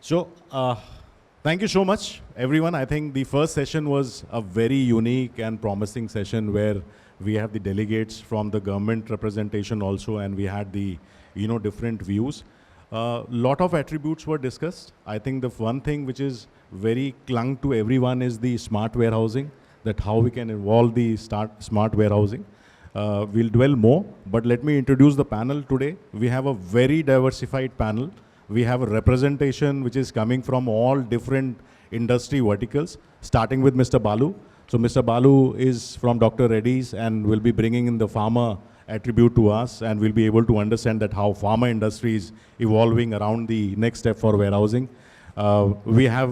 So, thank you so much, everyone. I think the first session was a very unique and promising session where we have the delegates from the government representation also, and we had the, different views. Lot of attributes were discussed. I think the one thing which is very clung to everyone is the smart warehousing, that how we can evolve the smart warehousing. We'll dwell more, but let me introduce the panel today. We have a very diversified panel. We have a representation which is coming from all different industry verticals, starting with Mr. Balu. So Mr. Balu is from Dr. Reddy's and will be bringing in the pharma attribute to us, and we'll be able to understand that how pharma industry is evolving around the next step for warehousing. We have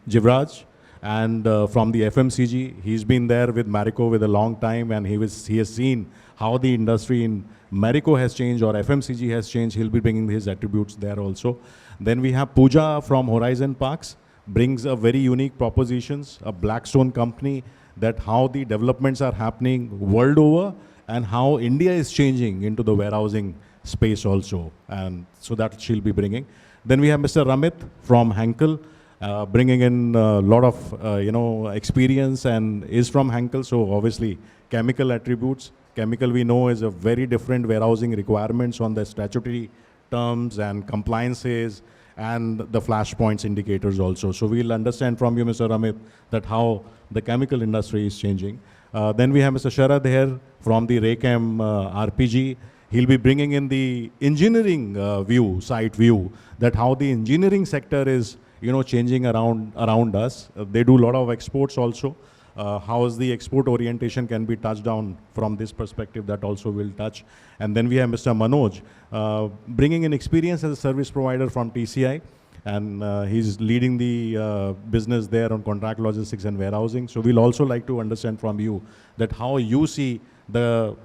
Jivraj, and from the FMCG, he's been there with Marico with a long time, and he has seen how the industry in Marico has changed or FMCG has changed. He'll be bringing his attributes there also. Then we have Pooja from Horizon Parks, brings a very unique propositions, a Blackstone company, that how the developments are happening world over and how India is changing into the warehousing space also. And so that she'll be bringing. Then we have Mr. Ramit from Henkel, bringing in a lot of experience and is from Henkel. So obviously chemical attributes. Chemical we know is a very different warehousing requirements on the statutory terms and compliances and the flashpoints indicators also. So we'll understand from you, Mr. Ramit, that how the chemical industry is changing. Then we have Mr. Sharad here from the Raychem RPG. He'll be bringing in the engineering site view, that how the engineering sector is changing around us. They do a lot of exports also. How is the export orientation can be touched on from this perspective, that also will touch. And then we have Mr. Manoj, bringing in experience as a service provider from TCI, and he's leading the business there on contract logistics and warehousing. So we'll also like to understand from you that how you see the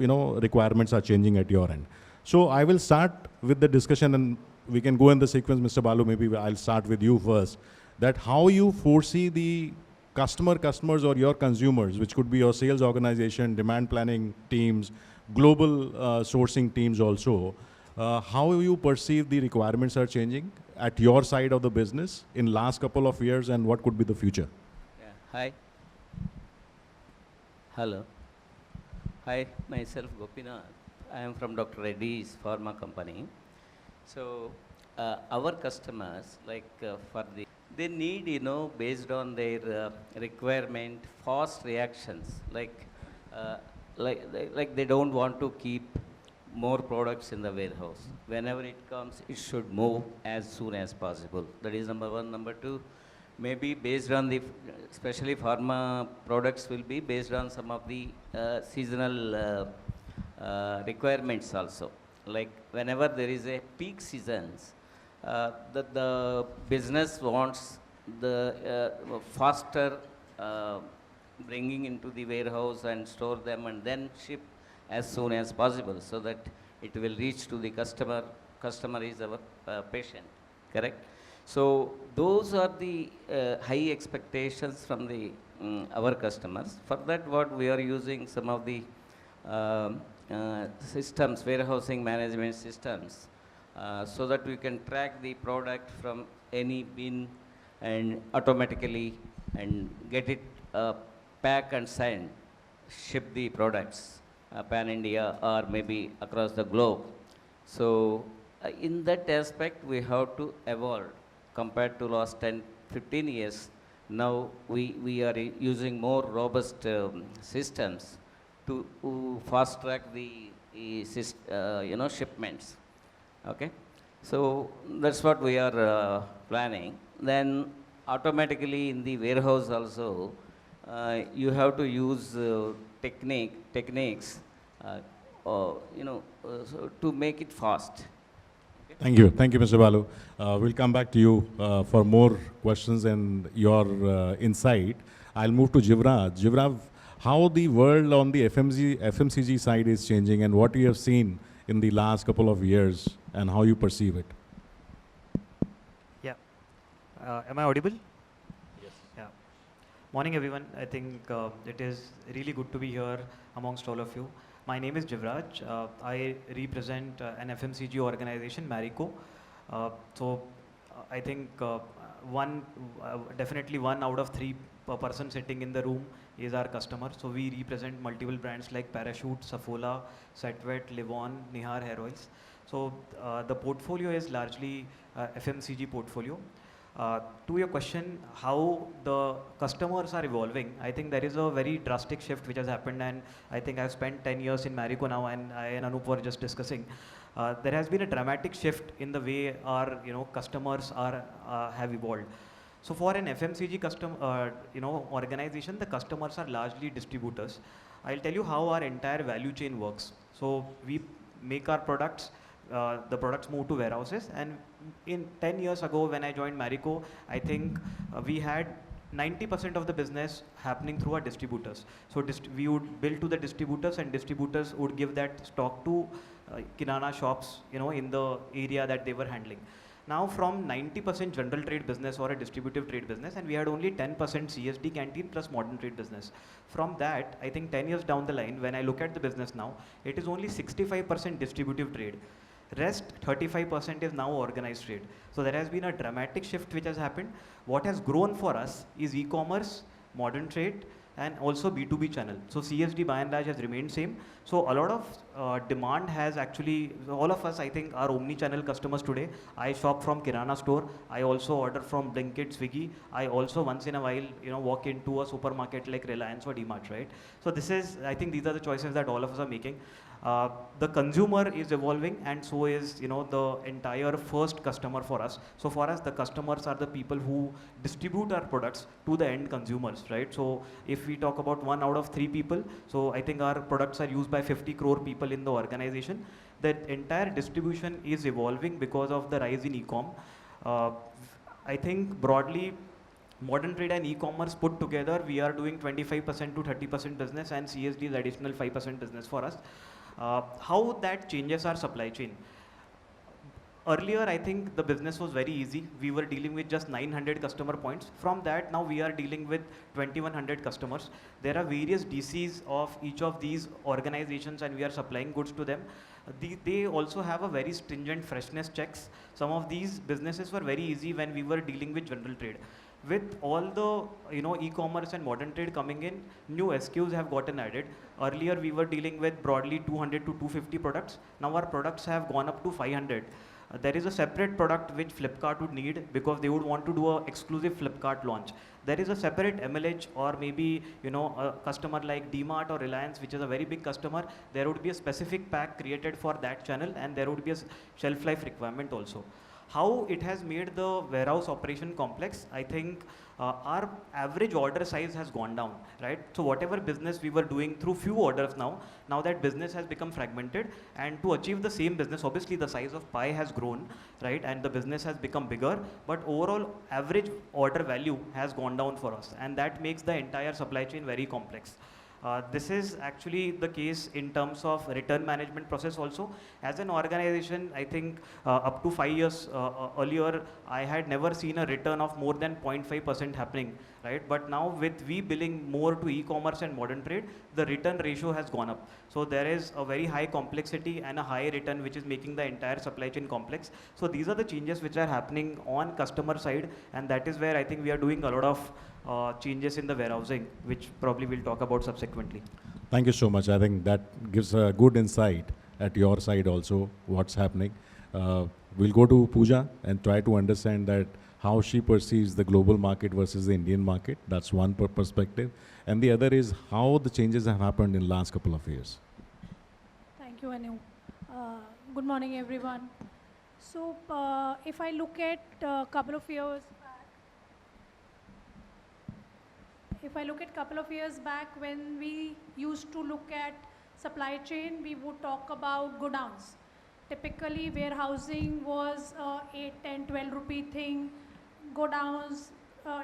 requirements are changing at your end. So I will start with the discussion, and we can go in the sequence. Mr. Balu, maybe I'll start with you first, that how you foresee the customers or your consumers, which could be your sales organization, demand planning teams, global sourcing teams also, how you perceive the requirements are changing at your side of the business in last couple of years, and what could be the future? Yeah. Hi. Hello. Hi, myself Gopinath. I am from Dr. Reddy's pharma company. So our customers, they need, based on their requirement, fast reactions. Like they don't want to keep more products in the warehouse. Whenever it comes, it should move as soon as possible. That is number one. Number two, maybe based on the, especially pharma products will be based on some of the seasonal requirements also. Like whenever there is a peak seasons, the business wants the faster bringing into the warehouse and store them and then ship as soon as possible, so that it will reach to the customer. Customer is our patient, correct? So those are the high expectations from the our customers. For that, what we are using some of the systems, warehousing management systems, so that we can track the product from any bin and automatically and get it pack and send, ship the products pan India or maybe across the globe. So in that aspect, we have to evolve compared to last 10-15 years. Now we are using more robust systems to fast track the shipments. Okay, so that's what we are planning. Then automatically in the warehouse also, you have to use techniques, so to make it fast. Thank you, Mr. Balu. We'll come back to you for more questions and your insight. I'll move to Jivraj. Jivraj, how the world on the FMCG side is changing, and what you have seen in the last couple of years, and how you perceive it? Yeah. Am I audible? Yes. Yeah. Morning, everyone. I think it is really good to be here amongst all of you. My name is Jivraj. I represent an FMCG organization, Marico. I think definitely 1 out of 3 per person sitting in the room is our customer. So we represent multiple brands like Parachute, Saffola, Setwet, Livon, Nihar Hair Oils. So the portfolio is largely FMCG portfolio. To your question, how the customers are evolving, I think there is a very drastic shift which has happened, and I think I've spent 10 years in Marico now, and I and Anoop were just discussing. There has been a dramatic shift in the way our customers are have evolved. So for an FMCG organization, the customers are largely distributors. I'll tell you how our entire value chain works. So we make our products, the products move to warehouses, and in 10 years ago when I joined Marico, I think we had 90% of the business happening through our distributors. So we would bill to the distributors, and distributors would give that stock to kirana shops, in the area that they were handling. Now from 90% general trade business or a distributive trade business, and we had only 10% CSD canteen plus modern trade business. From that, I think 10 years down the line, when I look at the business now, it is only 65% distributive trade. Rest 35% is now organized trade. So there has been a dramatic shift which has happened. What has grown for us is e-commerce, modern trade, and also B2B channel. So CSD by and large has remained same. So a lot of demand has actually, all of us I think are omni-channel customers today. I shop from Kirana store. I also order from Blinkit, Swiggy. I also once in a while, walk into a supermarket like Reliance or DMart, right? So this is, I think these are the choices that all of us are making. The consumer is evolving, and so is the entire first customer for us. So for us, the customers are the people who distribute our products to the end consumers, right? So if we talk about 1 out of 3 people, so I think our products are used by 50 crore people in the organization. That entire distribution is evolving because of the rise in e-com. I think broadly, modern trade and e-commerce put together, we are doing 25% to 30% business, and CSD is additional 5% business for us. How that changes our supply chain. Earlier, I think the business was very easy. We were dealing with just 900 customer points. From that, now we are dealing with 2100 customers. There are various DCs of each of these organizations, and we are supplying goods to them. They also have a very stringent freshness checks. Some of these businesses were very easy when we were dealing with general trade. With all the e-commerce and modern trade coming in, new SKUs have gotten added. Earlier we were dealing with broadly 200 to 250 products. Now our products have gone up to 500. There is a separate product which Flipkart would need because they would want to do an exclusive Flipkart launch. There is a separate MLH or maybe a customer like DMart or Reliance, which is a very big customer. There would be a specific pack created for that channel, and there would be a shelf life requirement also. How it has made the warehouse operation complex, I think our average order size has gone down, right? So whatever business we were doing through few orders now that business has become fragmented, and to achieve the same business, obviously the size of pie has grown, right? And the business has become bigger, but overall average order value has gone down for us, and that makes the entire supply chain very complex. This is actually the case in terms of return management process also. As an organization, I think up to 5 years earlier, I had never seen a return of more than 0.5% happening, right? But now with we billing more to e-commerce and modern trade, the return ratio has gone up. So there is a very high complexity and a high return, which is making the entire supply chain complex. So these are the changes which are happening on customer side, and that is where I think we are doing a lot of changes in the warehousing, which probably we'll talk about subsequently. Thank you so much. I think that gives a good insight at your side also, what's happening. We'll go to Pooja and try to understand that how she perceives the global market versus the Indian market. That's one perspective. And the other is how the changes have happened in the last couple of years. Thank you, Anoop. Good morning, everyone. So if I look at a couple of years back, when we used to look at supply chain, we would talk about godowns. Typically, warehousing was 8, 10, 12 rupee thing. Godowns,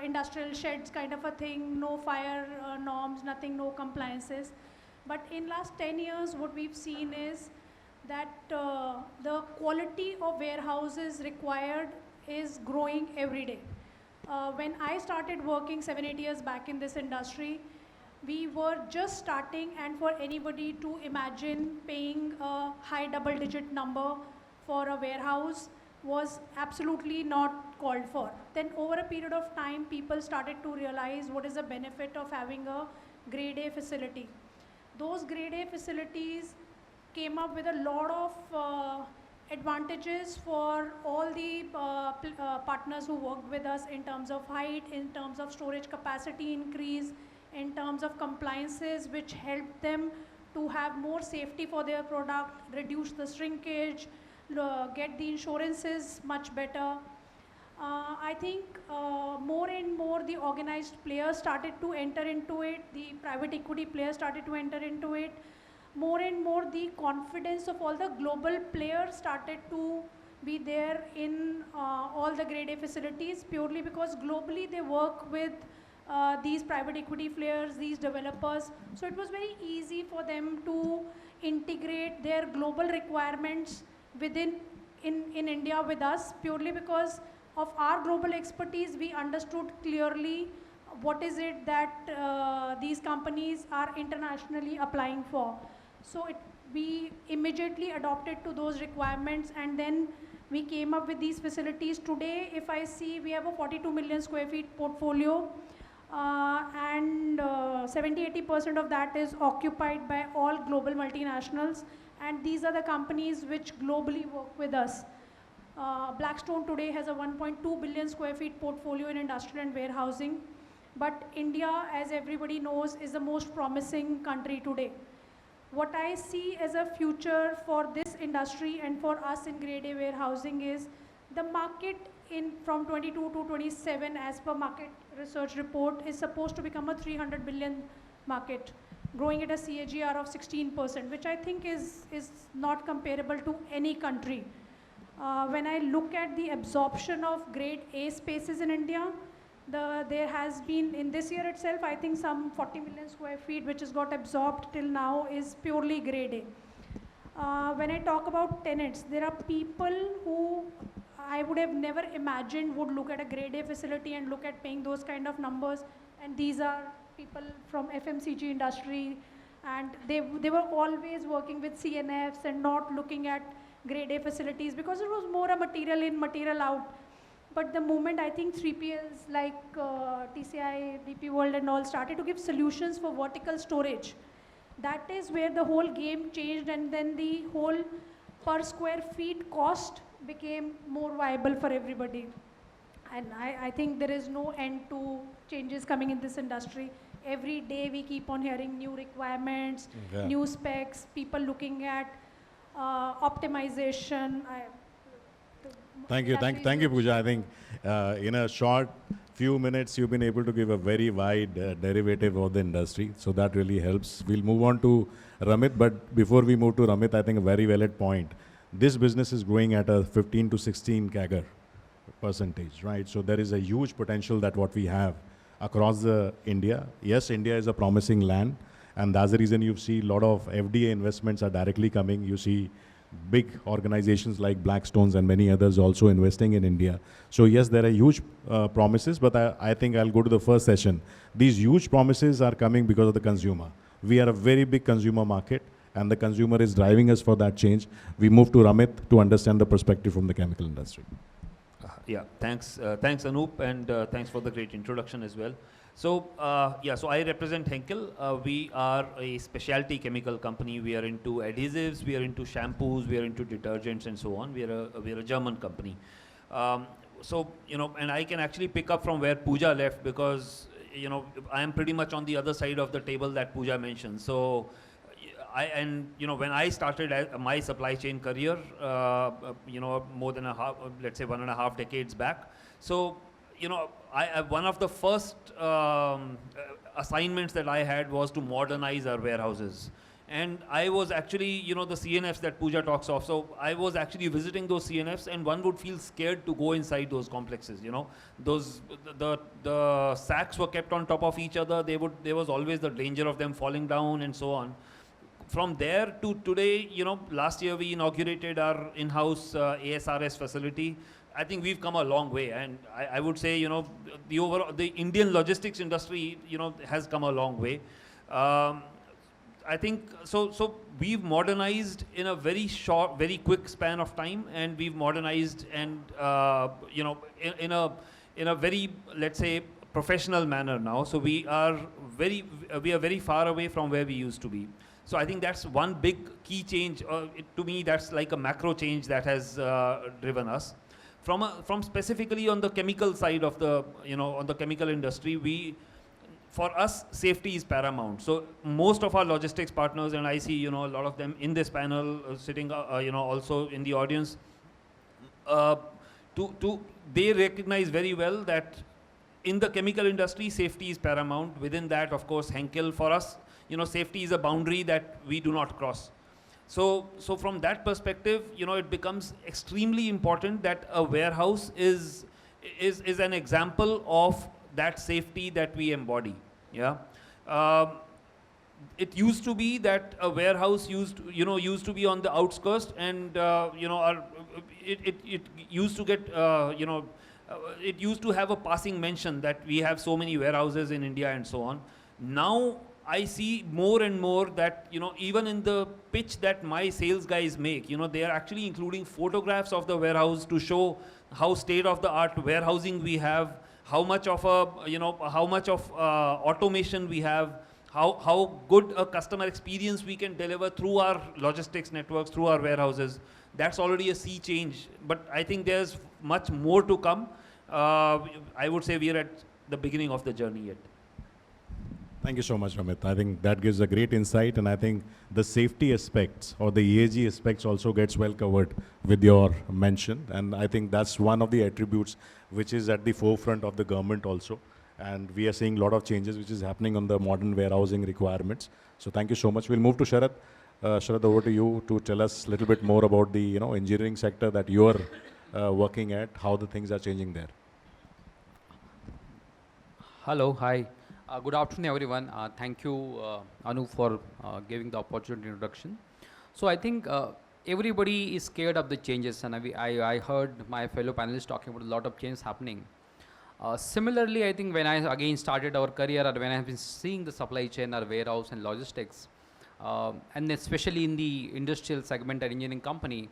industrial sheds kind of a thing, no fire norms, nothing, no compliances. But in last 10 years, what we've seen is that the quality of warehouses required is growing every day. When I started working 7, 8 years back in this industry, we were just starting, and for anybody to imagine paying a high double-digit number for a warehouse was absolutely not called for. Then over a period of time, people started to realize what is the benefit of having a grade A facility. Those grade A facilities came up with a lot of advantages for all the partners who worked with us in terms of height, in terms of storage capacity increase, in terms of compliances, which helped them to have more safety for their product, reduce the shrinkage, get the insurances much better. I think more and more the organized players started to enter into it, the private equity players started to enter into it. More and more the confidence of all the global players started to be there in all the grade A facilities, purely because globally they work with these private equity players, these developers. So it was very easy for them to integrate their global requirements within in India with us, purely because of our global expertise. We understood clearly what is it that these companies are internationally applying for. So we immediately adopted to those requirements, and then we came up with these facilities. Today, if I see, we have a 42 million square feet portfolio, and 70–80% of that is occupied by all global multinationals, and these are the companies which globally work with us. Blackstone today has a 1.2 billion square feet portfolio in industrial and warehousing, but India, as everybody knows, is the most promising country today. What I see as a future for this industry and for us in grade A warehousing is the market from 22 to 27, as per market research report, is supposed to become a 300 billion market, growing at a CAGR of 16%, which I think is not comparable to any country. When I look at the absorption of grade A spaces in India, there has been, in this year itself, I think some 40 million square feet which has got absorbed till now is purely grade A. When I talk about tenants, there are people who I would have never imagined would look at a grade A facility and look at paying those kind of numbers, and these are people from FMCG industry, and they were always working with CNFs and not looking at grade A facilities because it was more a material in, material out. But the moment I think 3PLs like TCI, DP World and all started to give solutions for vertical storage, that is where the whole game changed, and then the whole per square feet cost became more viable for everybody. And I think there is no end to changes coming in this industry. Every day we keep on hearing new requirements, new specs, people looking at optimization. Thank you, Pooja. I think in a short few minutes, you've been able to give a very wide derivative of the industry. So that really helps. We'll move on to Ramit. But before we move to Ramit, I think a very valid point. This business is growing at a 15 to 16 CAGR percentage, right? So there is a huge potential that what we have across India. Yes, India is a promising land. And that's the reason you see a lot of FDA investments are directly coming. You see big organizations like Blackstones and many others also investing in India. So yes, there are huge promises, but I think I'll go to the first session. These huge promises are coming because of the consumer. We are a very big consumer market, and the consumer is driving us for that change. We move to Ramit to understand the perspective from the chemical industry. Yeah, thanks Anoop, and thanks for the great introduction as well. So so I represent Henkel. We are a specialty chemical company. We are into adhesives, we are into shampoos, we are into detergents and so on. We are a German company. So, and I can actually pick up from where Pooja left, because, I am pretty much on the other side of the table that Pooja mentioned. So, when I started my supply chain career, more than let's say 1.5 decades back. So, one of the first assignments that I had was to modernize our warehouses. And I was actually, the CNFs that Pooja talks of. So I was actually visiting those CNFs, and one would feel scared to go inside those complexes. The sacks were kept on top of each other. There was always the danger of them falling down and so on. From there to today, last year we inaugurated our in-house ASRS facility. I think we've come a long way, and I would say, the Indian logistics industry, has come a long way. I think so we've modernized in a very short, very quick span of time, and we've modernized and you know, in a very, let's say, professional manner now. So we are very far away from where we used to be. So I think that's one big key change. To me, that's like a macro change that has driven us. From specifically on the chemical side of the, you know, on the chemical industry, for us, safety is paramount. So most of our logistics partners, and I see, you know, a lot of them in this panel sitting, you know, also in the audience, they recognize very well that in the chemical industry, safety is paramount. Within that, of course, Henkel, for us, you know, safety is a boundary that we do not cross. So from that perspective, you know, it becomes extremely important that a warehouse is an example of that safety that we embody. Yeah. It used to be that a warehouse used to be on the outskirts, and you know, it used to get you know, it used to have a passing mention that we have so many warehouses in India and so on. Now I see more and more that, you know, even in the pitch that my sales guys make, you know, they are actually including photographs of the warehouse to show how state-of-the-art warehousing we have, how much of automation we have, how good a customer experience we can deliver through our logistics networks, through our warehouses. That's already a sea change, but I think there's much more to come. I would say we are at the beginning of the journey yet. Thank you so much, Ramit. I think that gives a great insight, and I think the safety aspects or the ESG aspects also gets well covered with your mention, and I think that's one of the attributes which is at the forefront of the government also, and we are seeing a lot of changes which is happening on the modern warehousing requirements. So thank you so much. We'll move to Sharad. Sharad, over to you to tell us a little bit more about the, you know, engineering sector that you are working at, how the things are changing there. Hello, hi. Good afternoon, everyone. Thank you, Anoop, for giving the opportunity introduction. So I think everybody is scared of the changes, and I heard my fellow panelists talking about a lot of changes happening. Similarly, I think when I again started our career, or when I have been seeing the supply chain or warehouse and logistics, and especially in the industrial segment or engineering company,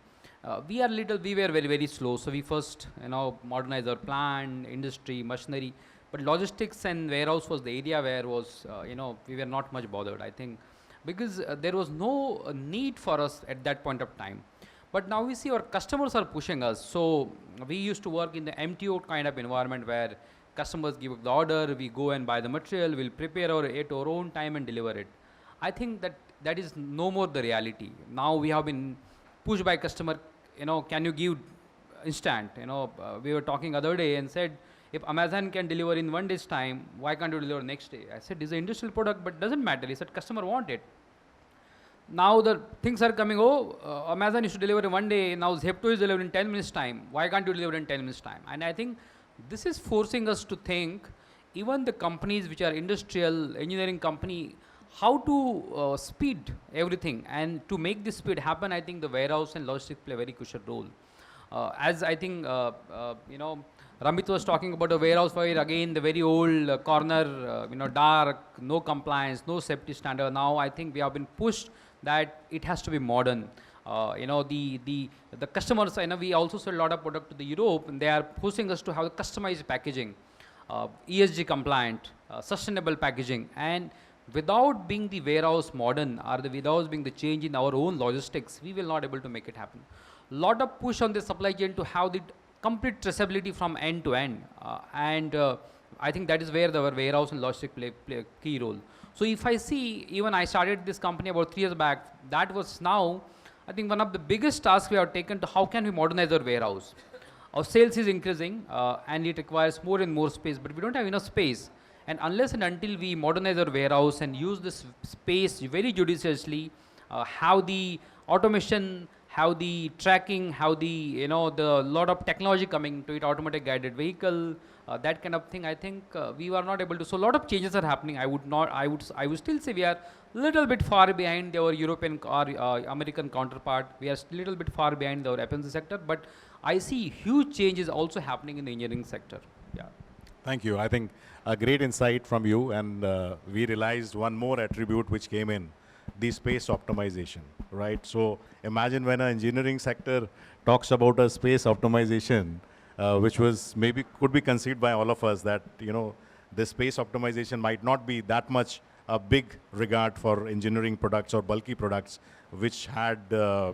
we were very, very slow. So we first, you know, modernized our plant, industry, machinery. But logistics and warehouse was the area where was, you know, we were not much bothered, I think, because there was no need for us at that point of time. But now we see our customers are pushing us. So we used to work in the MTO kind of environment where customers give the order, we go and buy the material, we'll prepare at our own time and deliver it. I think that is no more the reality. Now we have been pushed by customer, you know, can you give instant? You know, we were talking other day and said, if Amazon can deliver in 1 day's time, why can't you deliver next day? I said, this is an industrial product, but doesn't matter. He said, customer want it. Now the things are coming, Amazon used to deliver in 1 day, now Zepto is delivering in 10 minutes time. Why can't you deliver in 10 minutes time? And I think this is forcing us to think, even the companies which are industrial, engineering company, how to speed everything. And to make this speed happen, I think the warehouse and logistics play a very crucial role. As I think, you know, Ramit was talking about a warehouse where again the very old corner, you know, dark, no compliance, no safety standard. Now I think we have been pushed that it has to be modern. You know, the customers, you know, we also sell a lot of product to the Europe, and they are pushing us to have customized packaging, ESG compliant, sustainable packaging, and without being the warehouse modern or without being the change in our own logistics, we will not able to make it happen. Lot of push on the supply chain to have the complete traceability from end to end, and I think that is where our warehouse and logistics play a key role. So if I see, even I started this company about 3 years back, that was now, I think one of the biggest tasks we have taken to how can we modernize our warehouse. Our sales is increasing and it requires more and more space, but we don't have enough space. And unless and until we modernize our warehouse and use this space very judiciously, have the automation, have the tracking, have the, you know, the lot of technology coming to it, automatic guided vehicle, that kind of thing, I think we were not able to. So a lot of changes are happening. I would still say we are little bit far behind our European or American counterpart. We are little bit far behind our FMCG sector, but I see huge changes also happening in the engineering sector. Yeah. Thank you. I think a great insight from you, and we realized one more attribute which came in the space optimization, right? So imagine when an engineering sector talks about a space optimization, which was maybe could be conceived by all of us that, you know, the space optimization might not be that much a big regard for engineering products or bulky products, which had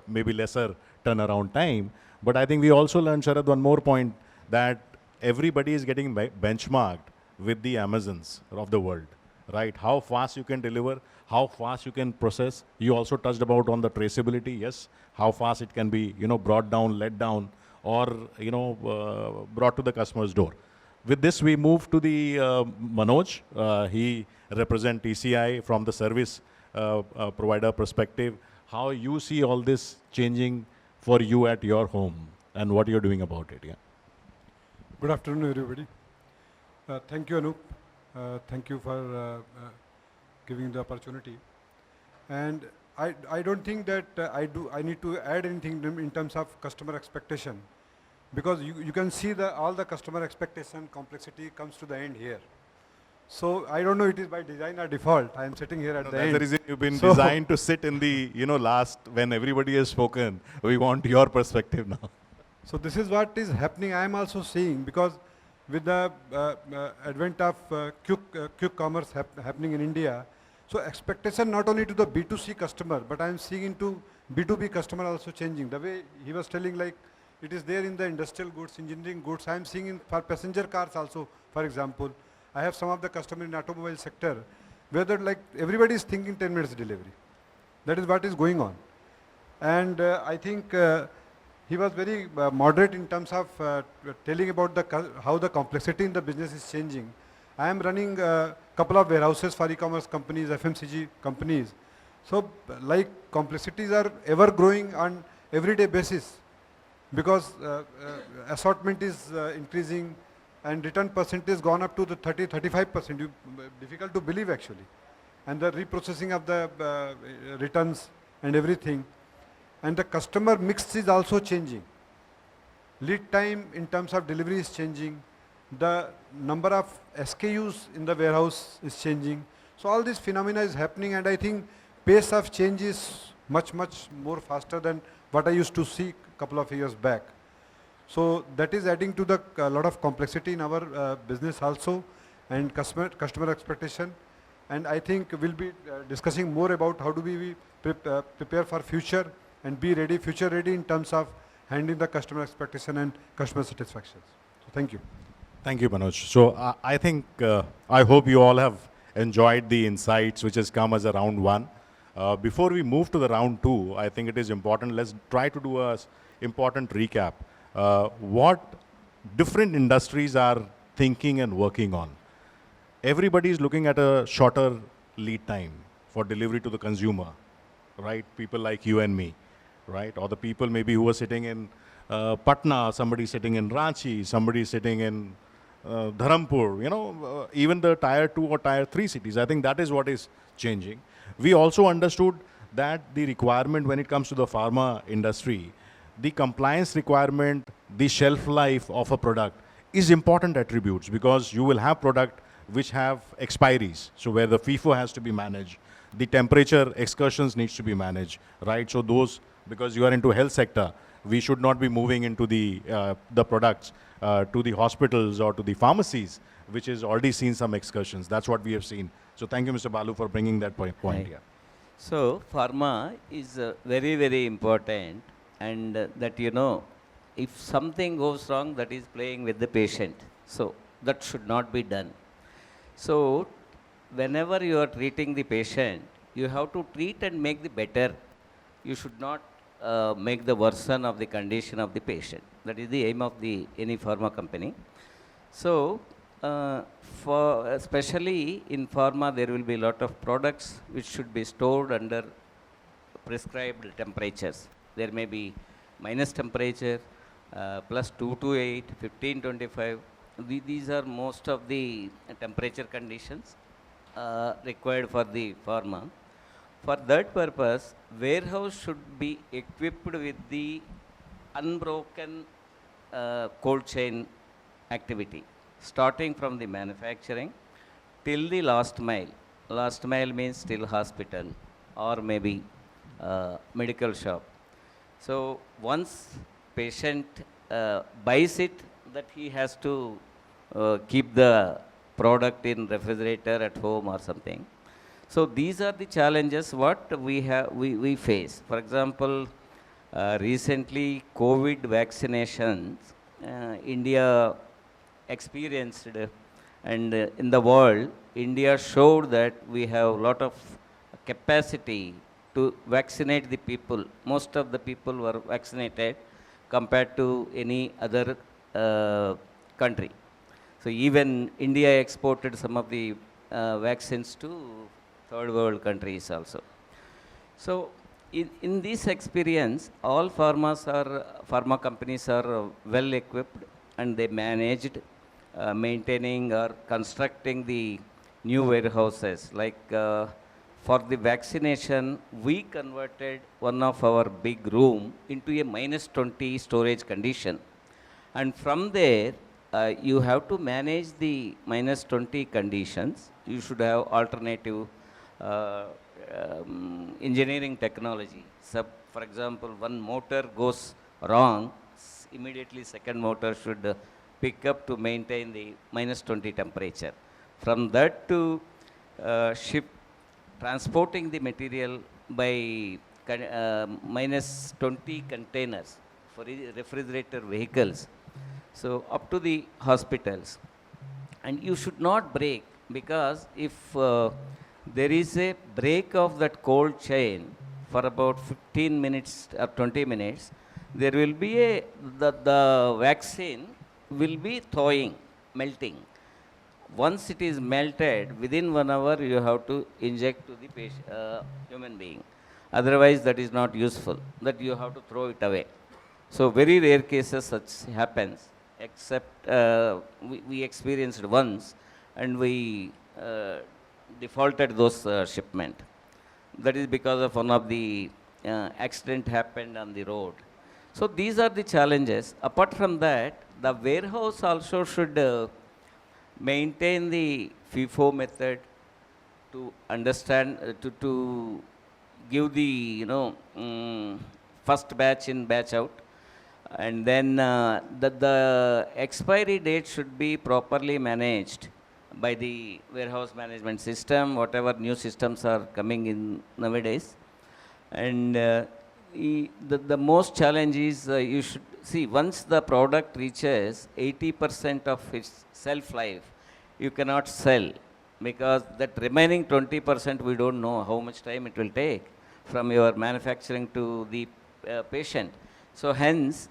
maybe lesser turnaround time. But I think we also learned, Sharad, one more point, that everybody is getting benchmarked with the Amazons of the world, right? How fast you can deliver, how fast you can process. You also touched about on the traceability, yes, how fast it can be, you know, brought down, let down, or, you know, brought to the customer's door. With this, we move to the Manoj. He represents TCI from the service provider perspective. How you see all this changing for you at your home and what you're doing about it? Yeah. Good afternoon, everybody. Thank you, Anoop. Thank you for giving the opportunity. And I don't think that I need to add anything in terms of customer expectation, because you can see all the customer expectation complexity comes to the end here. So I don't know it is by design or default. I am sitting here at the that's end. the reason you've been designed to sit in the, you know, last when everybody has spoken. We want your perspective now. So this is what is happening. I am also seeing, because with the advent of quick commerce happening in India, so expectation not only to the B2C customer, but I am seeing into B2B customer also changing. The way he was telling, like it is there in the industrial goods, engineering goods. I am seeing in for passenger cars also, for example. I have some of the customer in automobile sector, where that like everybody is thinking 10 minutes delivery. That is what is going on. And I think he was very moderate in terms of telling about how the complexity in the business is changing. I am running a couple of warehouses for e-commerce companies, FMCG companies. So like complexities are ever growing on everyday basis, because assortment is increasing and return percentage gone up to the 35%. Difficult to believe actually. And the reprocessing of the returns and everything. And the customer mix is also changing. Lead time in terms of delivery is changing. The number of SKUs in the warehouse is changing. So all this phenomena is happening, and I think pace of change is much more faster than what I used to see a couple of years back. So that is adding to the lot of complexity in our business also, and customer expectation. And I think we'll be discussing more about how do we prepare for future and be ready, future ready in terms of handling the customer expectation and customer satisfaction. So thank you. Thank you, Manoj. So I think, I hope you all have enjoyed the insights which has come as a round one. Before we move to the round two, I think it is important, let's try to do a important recap. What different industries are thinking and working on. Everybody is looking at a shorter lead time for delivery to the consumer, right? People like you and me, right? Or the people maybe who are sitting in Patna, somebody sitting in Ranchi, somebody sitting in Dharampur, you know, even the tier 2 or tier 3 cities. I think that is what is changing. We also understood that the requirement when it comes to the pharma industry, the compliance requirement, the shelf life of a product is important attributes, because you will have product which have expiries. So where the FIFO has to be managed, the temperature excursions needs to be managed, right? So those, because you are into health sector, we should not be moving into the products to the hospitals or to the pharmacies, which is already seen some excursions. That's what we have seen. So thank you, Mr. Balu, for bringing that point here. So pharma is very important, and that, you know, if something goes wrong, that is playing with the patient. So that should not be done. So whenever you are treating the patient, you have to treat and make the better. You should not make the worsen of the condition of the patient. That is the aim of any pharma company. So for especially in pharma, there will be a lot of products which should be stored under prescribed temperatures. There may be minus temperature, plus 2 to 8, 15, 25. These are most of the temperature conditions required for the pharma. For that purpose, warehouse should be equipped with the unbroken cold chain activity, starting from the manufacturing till the last mile. Last mile means till hospital, or maybe medical shop. So once patient buys it, that he has to keep the product in refrigerator at home or something. So these are the challenges what we face. For example, recently COVID vaccinations, India experienced, and in the world, India showed that we have a lot of capacity to vaccinate the people. Most of the people were vaccinated compared to any other country. So even India exported some of the vaccines to third world countries also. So in this experience, all pharma companies are well equipped, and they managed maintaining or constructing the new warehouses. Like for the vaccination, we converted one of our big room into a -20 storage condition. And from there, you have to manage the -20 conditions. You should have alternative engineering technology. So, for example, one motor goes wrong, immediately second motor should pick up to maintain the -20 temperature. From that to ship, transporting the material by -20 containers for refrigerator vehicles. So up to the hospitals. And you should not break, because if there is a break of that cold chain for about 15 minutes or 20 minutes, there will be the vaccine will be thawing, melting. Once it is melted, within 1 hour you have to inject to the patient, human being. Otherwise that is not useful, that you have to throw it away. So very rare cases such happens, except we experienced once, and we defaulted those shipment. That is because of one of the accident happened on the road. So these are the challenges. Apart from that, the warehouse also should maintain the FIFO method to understand, to give the first batch in, batch out. And then the expiry date should be properly managed by the warehouse management system, whatever new systems are coming in nowadays. And the most challenge is you should see, once the product reaches 80% of its shelf life, you cannot sell, because that remaining 20% we don't know how much time it will take from your manufacturing to the patient. So hence,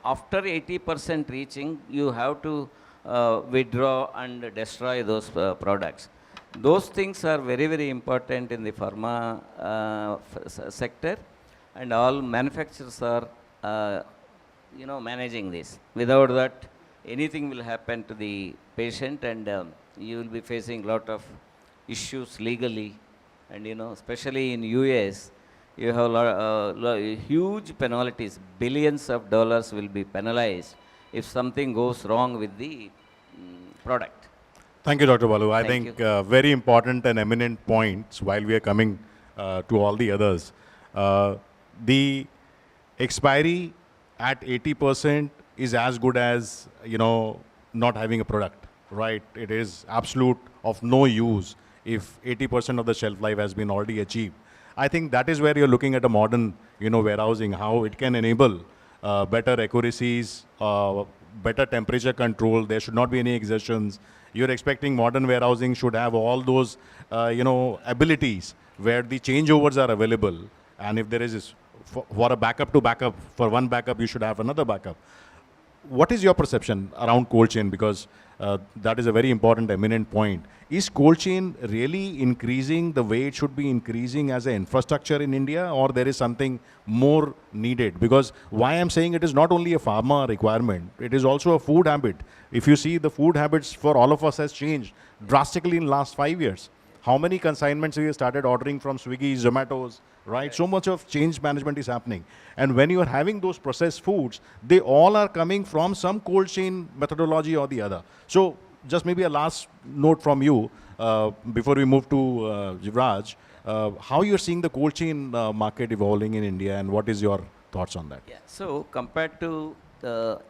after 80% reaching, you have to withdraw and destroy those products. Those things are very, very important in the pharma sector, and all manufacturers are managing this. Without that, anything will happen to the patient, and you will be facing a lot of issues legally. And especially in US, you have huge penalties. Billions of dollars will be penalized if something goes wrong with the product. Thank you, Dr. Balu. I Thank think very important and eminent points while we are coming to all the others. The expiry at 80% is as good as, not having a product, right? It is absolute of no use if 80% of the shelf life has been already achieved. I think that is where you're looking at a modern, warehousing, how it can enable better accuracies, better temperature control. There should not be any exertions. You're expecting modern warehousing should have all those, abilities where the changeovers are available. And if there is, for a backup to backup, for one backup, you should have another backup. What is your perception around cold chain? Because that is a very important, eminent point. Is cold chain really increasing the way it should be increasing as an infrastructure in India, or there is something more needed? Because why I'm saying it is not only a pharma requirement, it is also a food habit. If you see, the food habits for all of us has changed drastically in last 5 years. How many consignments we have started ordering from Swiggy, Zomatos, right? So much of change management is happening. And when you are having those processed foods, they all are coming from some cold chain methodology or the other. So just maybe a last note from you before we move to Jivraj. How you're seeing the cold chain market evolving in India, and what is your thoughts on that? Yeah. So compared to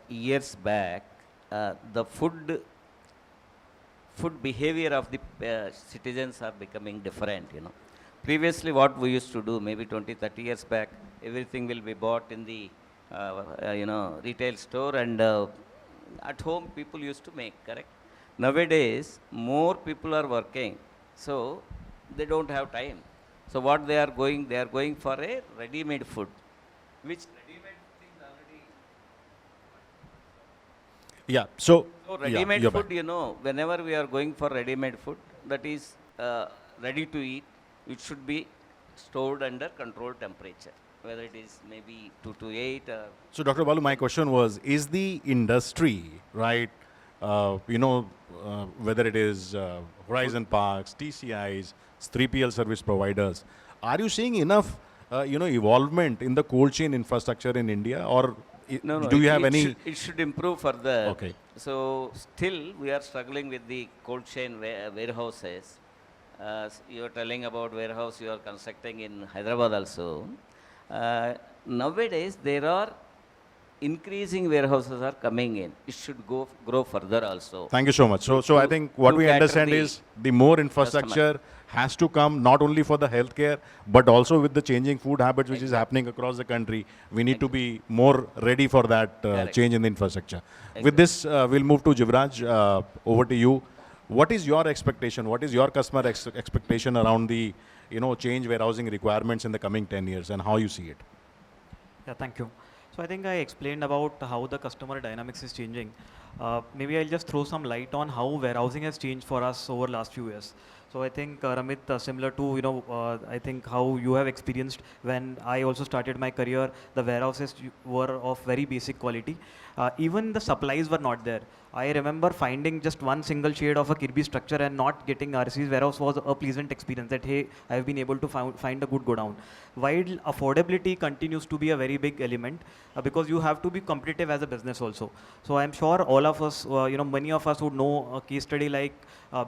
years back, the food behavior of the citizens are becoming different, you know. Previously, what we used to do, maybe 20, 30 years back, everything will be bought in the, retail store, and at home people used to make, correct? Nowadays, more people are working, so they don't have time. So what they are going for a ready-made food, which ready-made things already. Yeah. So Ready-made you're food, back. you know, whenever we are going for ready-made food, that is ready to eat, it should be stored under controlled temperature, whether it is maybe 2 to 8 or. So, Dr. Balu, my question was, is the industry, right, whether it is Horizon Parks, TCIs, 3PL service providers, are you seeing enough, evolvement in the cold chain infrastructure in India, or do you have any? It should improve further. Okay. So still we are struggling with the cold chain warehouses. You are telling about warehouse you are constructing in Hyderabad also. Nowadays there are increasing warehouses are coming in. It should grow further also. Thank you so much. So I think what we cater understand the is the more infrastructure has to come not only for the healthcare, but also with the changing food habits which is happening across the country. We need to be more ready for that change in the infrastructure. With this, we'll move to Jivraj. Over to you. What is your expectation? What is your customer expectation around the change warehousing requirements in the coming 10 years, and how you see it? Yeah, thank you. So I think I explained about how the customer dynamics is changing. Maybe I'll just throw some light on how warehousing has changed for us over last few years. So I think Ramit, similar to I think how you have experienced when I also started my career, the warehouses were of very basic quality. Even the supplies were not there. I remember finding just one single shade of a Kirby structure and not getting RC's warehouse was a pleasant experience that, hey, I've been able to find a good godown. While affordability continues to be a very big element because you have to be competitive as a business also. So I'm sure all of us, many of us would know a case study like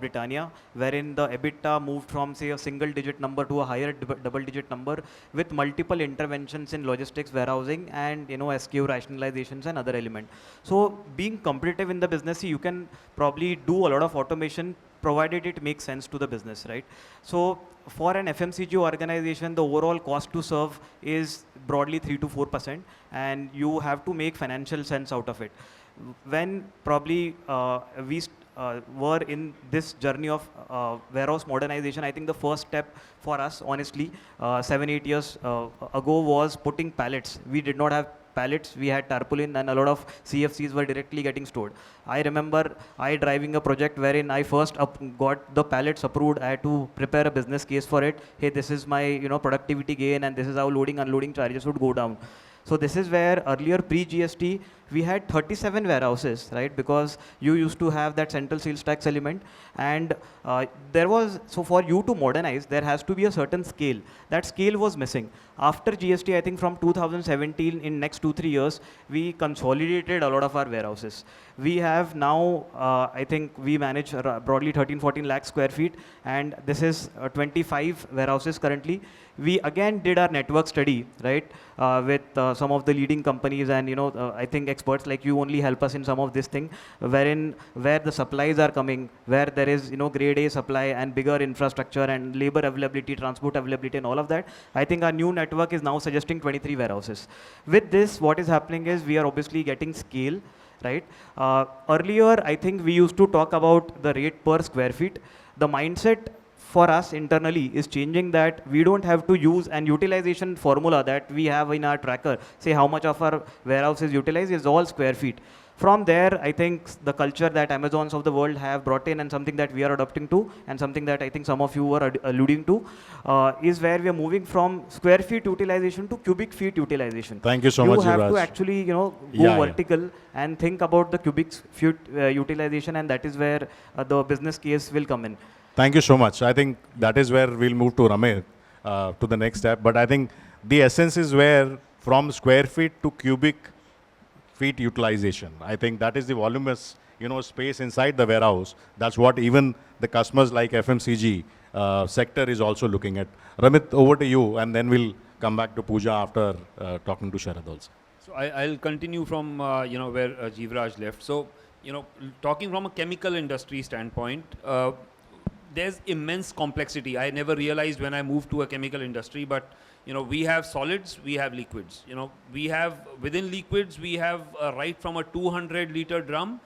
Britannia, wherein the EBITDA moved from, say, a single digit number to a higher double digit number with multiple interventions in logistics, warehousing, and SKU rationalizations and other elements. So being competitive in the business, you can probably do a lot of automation provided it makes sense to the business, right? So for an FMCG organization, the overall cost to serve is broadly 3 to 4%, and you have to make financial sense out of it. When probably we were in this journey of warehouse modernization, I think the first step for us, honestly, 7-8 years ago was putting pallets. We did not have pallets, we had tarpaulin, and a lot of CFCs were directly getting stored. I remember I driving a project wherein I first got the pallets approved. I had to prepare a business case for it. Hey, this is my productivity gain, and this is how loading unloading charges would go down. So this is where earlier pre-GST, we had 37 warehouses, right? Because you used to have that central sales tax element. And so for you to modernize, there has to be a certain scale. That scale was missing. After GST, I think from 2017, in next 2-3 years, we consolidated a lot of our warehouses. We have now, I think we manage broadly 13-14 lakh square feet. And this is 25 warehouses currently. We again did our network study, right, with some of the leading companies, and I think experts like you only help us in some of this thing, where the supplies are coming, where there is grade A supply and bigger infrastructure and labor availability, transport availability, and all of that. I think our new network is now suggesting 23 warehouses. With this, what is happening is we are obviously getting scale, right? Earlier, I think we used to talk about the rate per square feet. The mindset for us internally is changing, that we don't have to use an utilization formula that we have in our tracker. Say how much of our warehouse is utilized is all square feet. From there, I think the culture that Amazons of the world have brought in, and something that we are adopting to, and something that I think some of you were alluding to, is where we are moving from square feet utilization to cubic feet utilization. Thank you so much, You have Jivraj. to actually, go vertical and think about the cubic feet utilization, and that is where the business case will come in. Thank you so much. I think that is where we'll move to Ramit, to the next step. But I think the essence is where from square feet to cubic feet utilization. I think that is the voluminous, space inside the warehouse. That's what even the customers like FMCG sector is also looking at. Ramit, over to you, and then we'll come back to Pooja after talking to Sharad also. So I'll continue from where Jivraj left. So talking from a chemical industry standpoint, there's immense complexity. I never realized when I moved to a chemical industry, but we have solids, we have liquids. We have within liquids, we have right from a 200-liter drum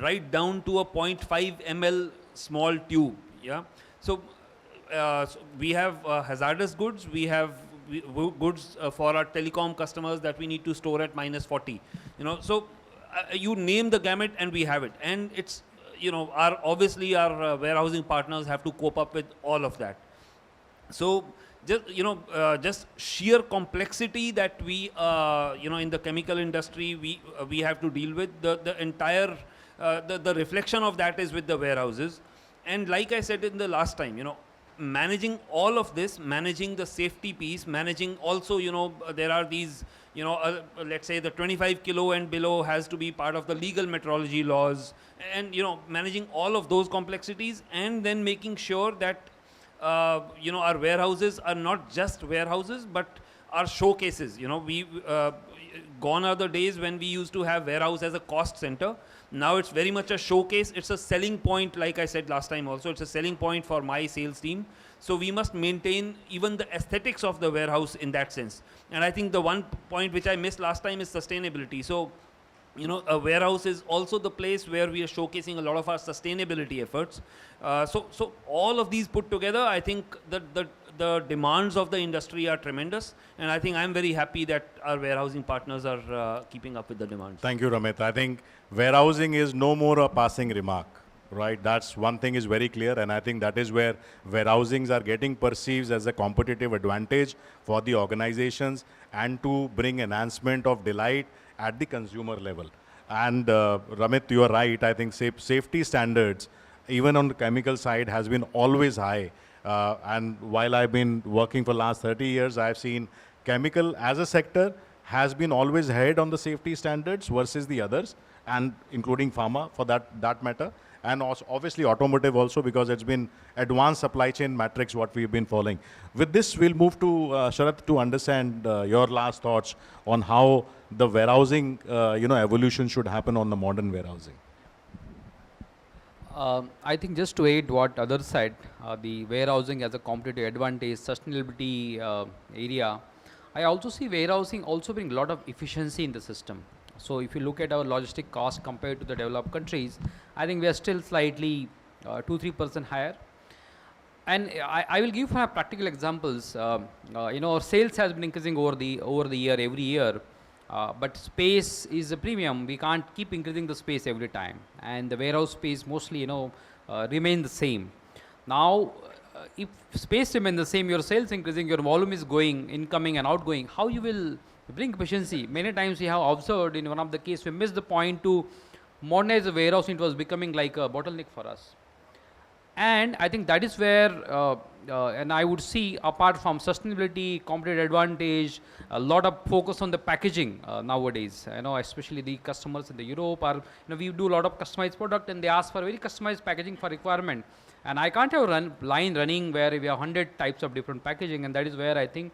right down to a 0.5 ml small tube. Yeah. So we have hazardous goods. We have goods for our telecom customers that we need to store at -40. So you name the gamut and we have it. And it's obviously our warehousing partners have to cope up with all of that. So just sheer complexity that we in the chemical industry we have to deal with. The entire the reflection of that is with the warehouses. And like I said in the last time, managing all of this, managing the safety piece, managing also, there are these, let's say the 25 kilo and below has to be part of the legal metrology laws, and, managing all of those complexities, and then making sure that, our warehouses are not just warehouses, but are showcases. Gone are the days when we used to have warehouse as a cost center. Now it's very much a showcase. It's a selling point, like I said last time also, it's a selling point for my sales team. So we must maintain even the aesthetics of the warehouse in that sense. And I think the one point which I missed last time is sustainability. So, a warehouse is also the place where we are showcasing a lot of our sustainability efforts. So all of these put together, I think the demands of the industry are tremendous, and I think I'm very happy that our warehousing partners are keeping up with the demands. Thank you, Ramit. I think warehousing is no more a passing remark, right? That's one thing is very clear, and I think that is where warehousings are getting perceived as a competitive advantage for the organizations and to bring enhancement of delight at the consumer level. And Ramit, you are right. I think safety standards, even on the chemical side, has been always high. And while I've been working for the last 30 years, I've seen chemical as a sector has been always ahead on the safety standards versus the others, and including pharma for that matter. And also obviously automotive also, because it's been advanced supply chain matrix what we've been following. With this, we'll move to Sharad to understand your last thoughts on how the warehousing evolution should happen on the modern warehousing. I think just to aid what others said, the warehousing as a competitive advantage, sustainability area, I also see warehousing also bring a lot of efficiency in the system. So if you look at our logistic cost compared to the developed countries, I think we are still slightly 2-3% higher. And I will give practical examples. Our sales has been increasing over the year, every year. But space is a premium. We can't keep increasing the space every time, and the warehouse space mostly remain the same. Now if space remains the same, your sales increasing, your volume is going, incoming and outgoing, how you will bring efficiency? Many times we have observed in one of the case we missed the point to modernize the warehouse. It was becoming like a bottleneck for us. And I think that is where, and I would see, apart from sustainability, competitive advantage, a lot of focus on the packaging nowadays. Especially the customers in the Europe are, we do a lot of customized product, and they ask for very customized packaging for requirement. And I can't have a line running where we have 100 types of different packaging, and that is where I think,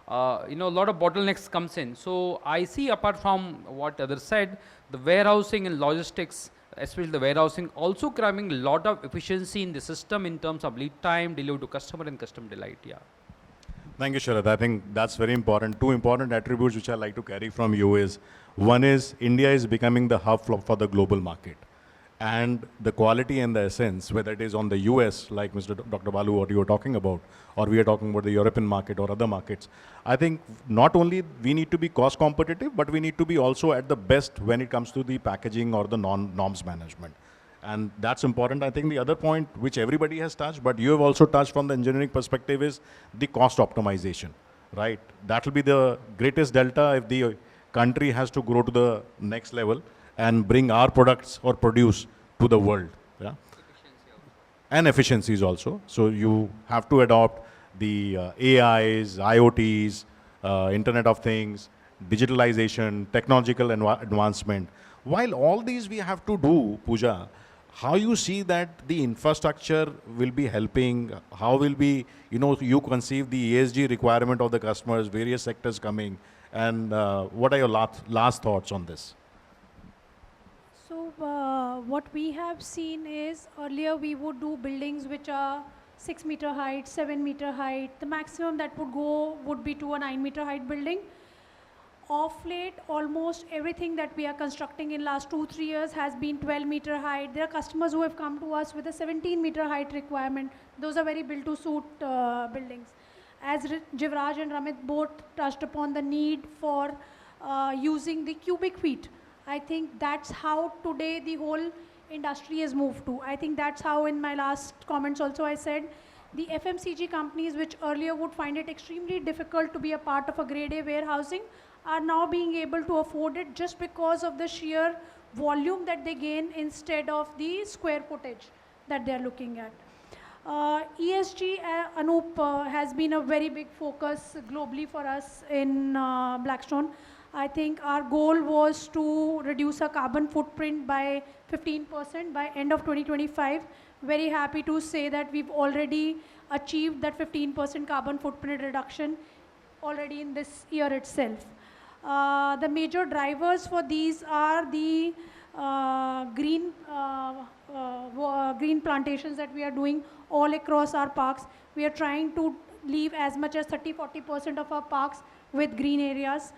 a lot of bottlenecks comes in. So I see, apart from what others said, the warehousing and logistics, especially the warehousing, also grabbing a lot of efficiency in the system in terms of lead time, delivery to customer, and customer delight. Yeah. Thank you, Sharad. I think that's very important. Two important attributes which I like to carry from you is, one is India is becoming the hub for the global market. And the quality and the essence, whether it is on the US, like Dr. Balu, what you were talking about, or we are talking about the European market or other markets, I think not only we need to be cost competitive, but we need to be also at the best when it comes to the packaging or the norms management. And that's important. I think the other point which everybody has touched, but you have also touched from the engineering perspective, is the cost optimization, right? That will be the greatest delta if the country has to grow to the next level and bring our products or produce to the world. Yeah? And efficiencies also. So you have to adopt the AIs, IoTs, Internet of Things, digitalization, technological advancement. While all these we have to do, Pooja, how you see that the infrastructure will be helping, how will be, you conceive the ESG requirement of the customers, various sectors coming, and what are your last thoughts on this? So what we have seen is earlier we would do buildings which are 6-meter height, 7-meter height. The maximum that would go would be to a 9-meter height building. Of late, almost everything that we are constructing in last 2-3 years has been 12-meter height. There are customers who have come to us with a 17-meter height requirement. Those are very built to suit buildings. As Jivraj and Ramit both touched upon the need for using the cubic feet. I think that's how today the whole industry has moved to. I think that's how in my last comments also I said the FMCG companies which earlier would find it extremely difficult to be a part of a grade A warehousing are now being able to afford it just because of the sheer volume that they gain instead of the square footage that they are looking at. ESG, Anoop, has been a very big focus globally for us in Blackstone. I think our goal was to reduce our carbon footprint by 15% by end of 2025. Very happy to say that we've already achieved that 15% carbon footprint reduction already in this year itself. The major drivers for these are the green plantations that we are doing all across our parks. We are trying to leave as much as 30-40% of our parks with green areas.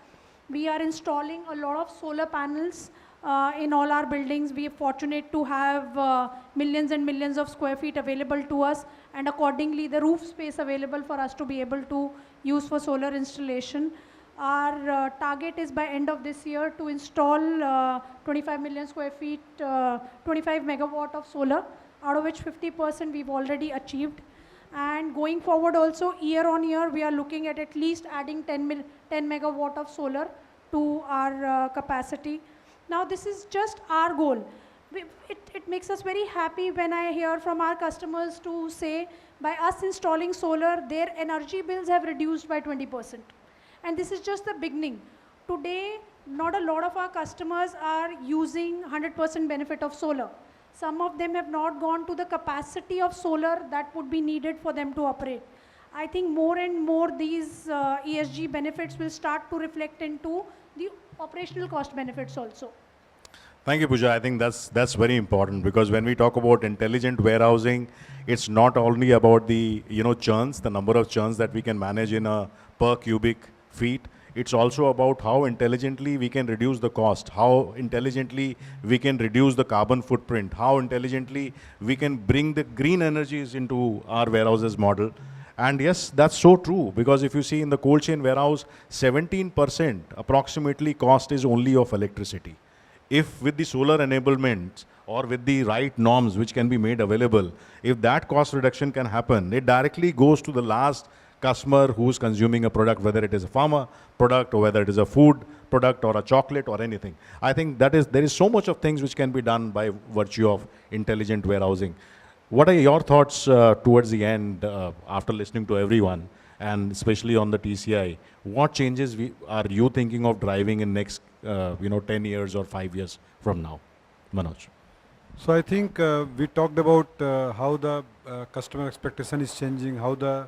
We are installing a lot of solar panels in all our buildings. We are fortunate to have millions and millions of square feet available to us, and accordingly the roof space available for us to be able to use for solar installation. Our target is by end of this year to install 25 million square feet, 25 megawatt of solar, out of which 50% we've already achieved. And going forward also, year on year, we are looking at least adding 10 megawatt of solar to our capacity. Now, this is just our goal. It makes us very happy when I hear from our customers to say, by us installing solar, their energy bills have reduced by 20%. And this is just the beginning. Today, not a lot of our customers are using 100% benefit of solar. Some of them have not gone to the capacity of solar that would be needed for them to operate. I think more and more these ESG benefits will start to reflect into the operational cost benefits also. Thank you, Pooja. I think that's very important, because when we talk about intelligent warehousing, it's not only about the churns, the number of churns that we can manage in a per cubic feet. It's also about how intelligently we can reduce the cost, how intelligently we can reduce the carbon footprint, how intelligently we can bring the green energies into our warehouses model. And yes, that's so true, because if you see in the cold chain warehouse, 17% approximately cost is only of electricity. If with the solar enablement or with the right norms which can be made available, if that cost reduction can happen, it directly goes to the last customer who's consuming a product, whether it is a pharma product or whether it is a food product or a chocolate or anything. I think there is so much of things which can be done by virtue of intelligent warehousing. What are your thoughts towards the end after listening to everyone, and especially on the TCI? What changes are you thinking of driving in next 10 years or 5 years from now? Manoj. So I think we talked about how the customer expectation is changing, how the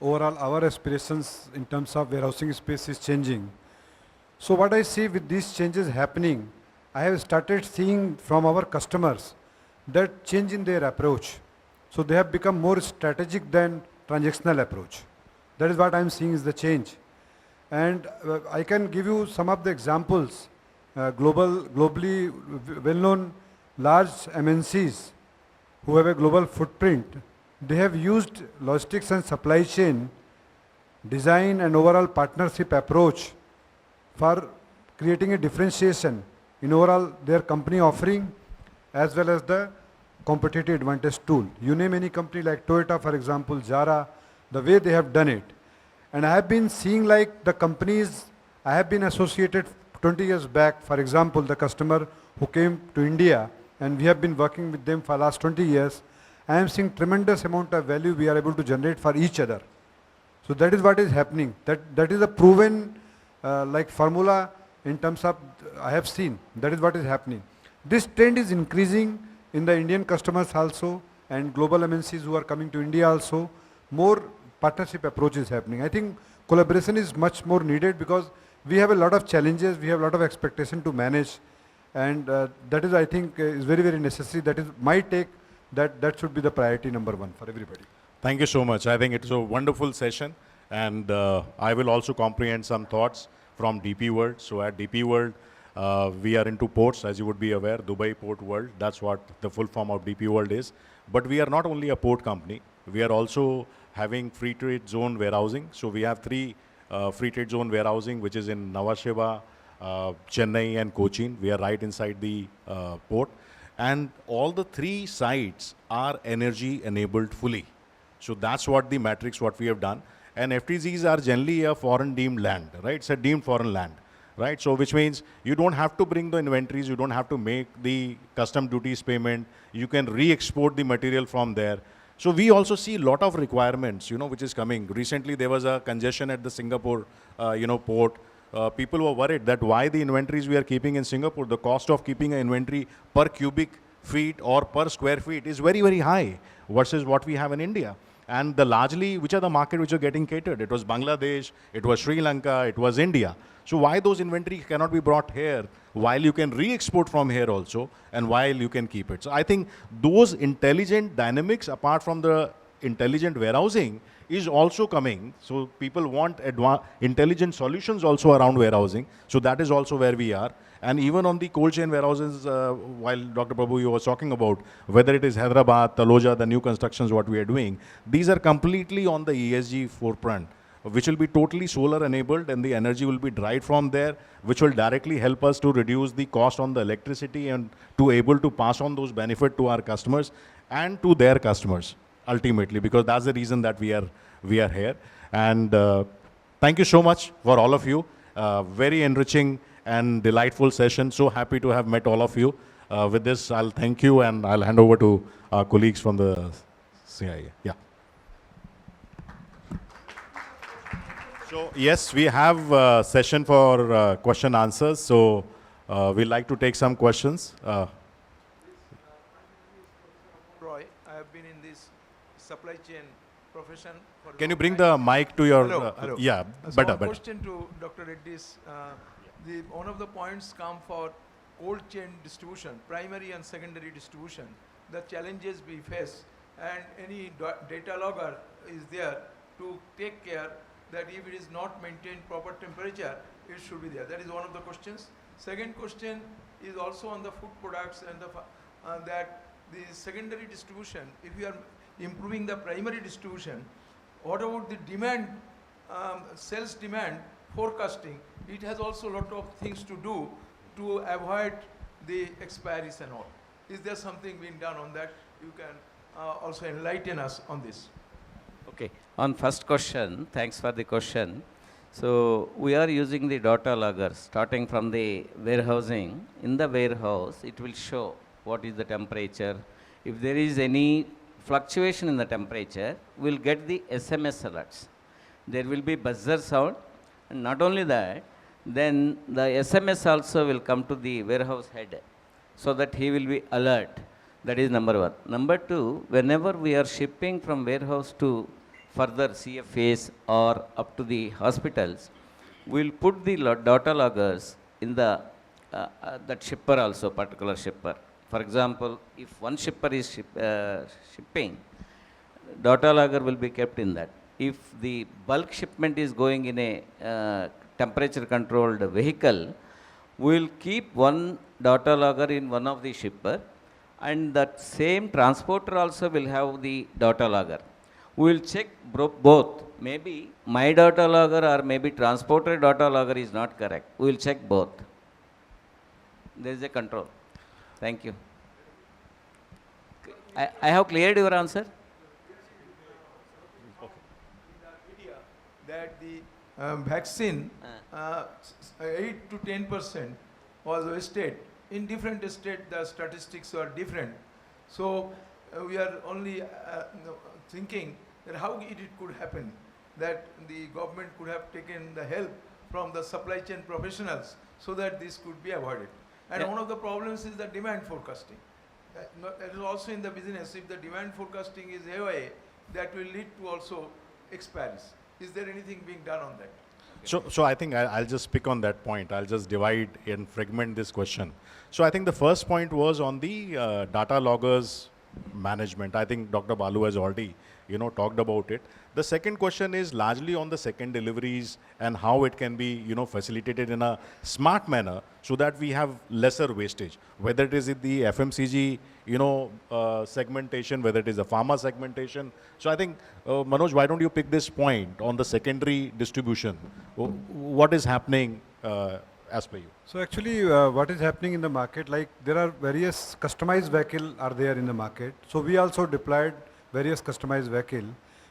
overall our aspirations in terms of warehousing space is changing. So what I see with these changes happening, I have started seeing from our customers that change in their approach. So they have become more strategic than transactional approach. That is what I am seeing is the change. And I can give you some of the examples. Globally well-known large MNCs who have a global footprint, they have used logistics and supply chain design and overall partnership approach for creating a differentiation in overall their company offering as well as the competitive advantage tool. You name any company like Toyota, for example, Zara, the way they have done it. And I have been seeing like the companies I have been associated 20 years back, for example, the customer who came to India and we have been working with them for the last 20 years, I am seeing tremendous amount of value we are able to generate for each other. So that is what is happening. That is a proven like formula in terms of, I have seen, that is what is happening. This trend is increasing in the Indian customers also, and global MNCs who are coming to India also. More partnership approach is happening. I think collaboration is much more needed because we have a lot of challenges, we have a lot of expectation to manage, and that is, I think, is very, very necessary. That is my take, that should be the priority number one for everybody. Thank you so much. I think it's a wonderful session, and I will also comprehend some thoughts from DP World. So at DP World, we are into ports, as you would be aware, Dubai Port World. That's what the full form of DP World is. But we are not only a port company, we are also having free trade zone warehousing. So we have 3 free trade zone warehousing, which is in Nhava Sheva, Chennai and Cochin. We are right inside the port. And all the 3 sites are energy enabled fully. So that's what the matrix, what we have done. And FTZs are generally a foreign deemed land, right? It's a deemed foreign land, right? So which means you don't have to bring the inventories, you don't have to make the custom duties payment, you can re-export the material from there. So we also see a lot of requirements, which is coming. Recently there was a congestion at the Singapore, port. People were worried that why the inventories we are keeping in Singapore, the cost of keeping an inventory per cubic feet or per square feet is very, very high versus what we have in India. And the largely, which are the market which are getting catered? It was Bangladesh, it was Sri Lanka, it was India. So why those inventory cannot be brought here while you can re-export from here also and while you can keep it? So I think those intelligent dynamics, apart from the intelligent warehousing, is also coming. So people want intelligent solutions also around warehousing. So that is also where we are. And even on the cold chain warehouses, while Dr. Prabhu, you was talking about, whether it is Hyderabad, Taloja, the new constructions, what we are doing, these are completely on the ESG forefront, which will be totally solar enabled, and the energy will be derived from there, which will directly help us to reduce the cost on the electricity and to able to pass on those benefits to our customers and to their customers ultimately, because that's the reason that we are here. And thank you so much for all of you. Very enriching and delightful session. So happy to have met all of you. With this, I'll thank you and I'll hand over to our colleagues from the CII. Yeah. So yes, we have a session for question answers. So we'd like to take some questions. Roy, I have been in this supply chain profession. For Can you long bring time. the mic to your, Hello. yeah, So better, one better. question to Dr. Reddy is, one of the points come for cold chain distribution, primary and secondary distribution, the challenges we face, and any data logger is there to take care that if it is not maintained proper temperature, it should be there. That is one of the questions. Second question is also on the food products and that the secondary distribution, if you are improving the primary distribution, what about the demand, sales demand forecasting? It has also a lot of things to do to avoid the expiries and all. Is there something being done on that? You can also enlighten us on this. Okay. On first question, thanks for the question. So we are using the data loggers starting from the warehousing. In the warehouse, it will show what is the temperature. If there is any fluctuation in the temperature, we'll get the SMS alerts. There will be buzzer sound, and not only that, then the SMS also will come to the warehouse head so that he will be alert. That is number one. Number two, whenever we are shipping from warehouse to further CFAs or up to the hospitals, we'll put the data loggers in the that shipper also, particular shipper. For example, if one shipper is shipping, data logger will be kept in that. If the bulk shipment is going in a temperature controlled vehicle, we will keep one data logger in one of the shipper, and that same transporter also will have the data logger. We will check both. Maybe my data logger or maybe transporter data logger is not correct. We will check both. There is a control. Thank you. I have cleared your answer. That the vaccine 8 to 10% was wasted. In different states, the statistics are different. So we are only thinking that how it could happen, that the government could have taken the help from the supply chain professionals so that this could be avoided. And one of the problems is the demand forecasting. That is also in the business. If the demand forecasting is haywire, that will lead to also expiries. Is there anything being done on that? So I think I'll just pick on that point. I'll just divide and fragment this question. So I think the first point was on the data loggers management. I think Dr. Balu has already, talked about it. The second question is largely on the second deliveries and how it can be, facilitated in a smart manner so that we have lesser wastage. Whether it is in the FMCG, segmentation, whether it is the pharma segmentation. So I think, Manoj, why don't you pick this point on the secondary distribution? What is happening as per you? So actually, what is happening in the market, like there are various customized vehicle are there in the market. So we also deployed various customized vehicle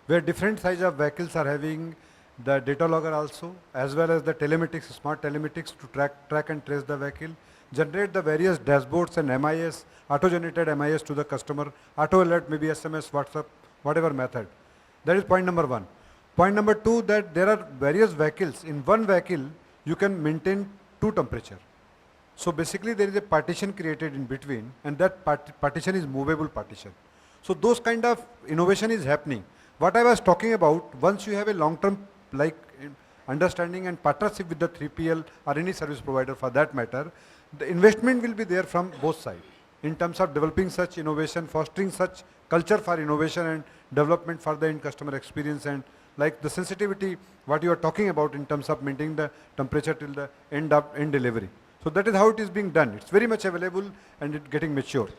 where different size of vehicles are having the data logger also, as well as the telematics, smart telematics to track and trace the vehicle, generate the various dashboards and MIS, auto-generated MIS to the customer, auto alert, maybe SMS, WhatsApp, whatever method. That is point number one. Point number two, that there are various vehicles. In one vehicle, you can maintain two temperature. So basically there is a partition created in between, and that partition is movable partition. So those kind of innovation is happening. What I was talking about, once you have a long-term understanding and partnership with the 3PL or any service provider for that matter, the investment will be there from both sides in terms of developing such innovation, fostering such culture for innovation and development for the end customer experience, and like the sensitivity, what you are talking about in terms of maintaining the temperature till the end delivery. So that is how it is being done. It's very much available and it's getting mature.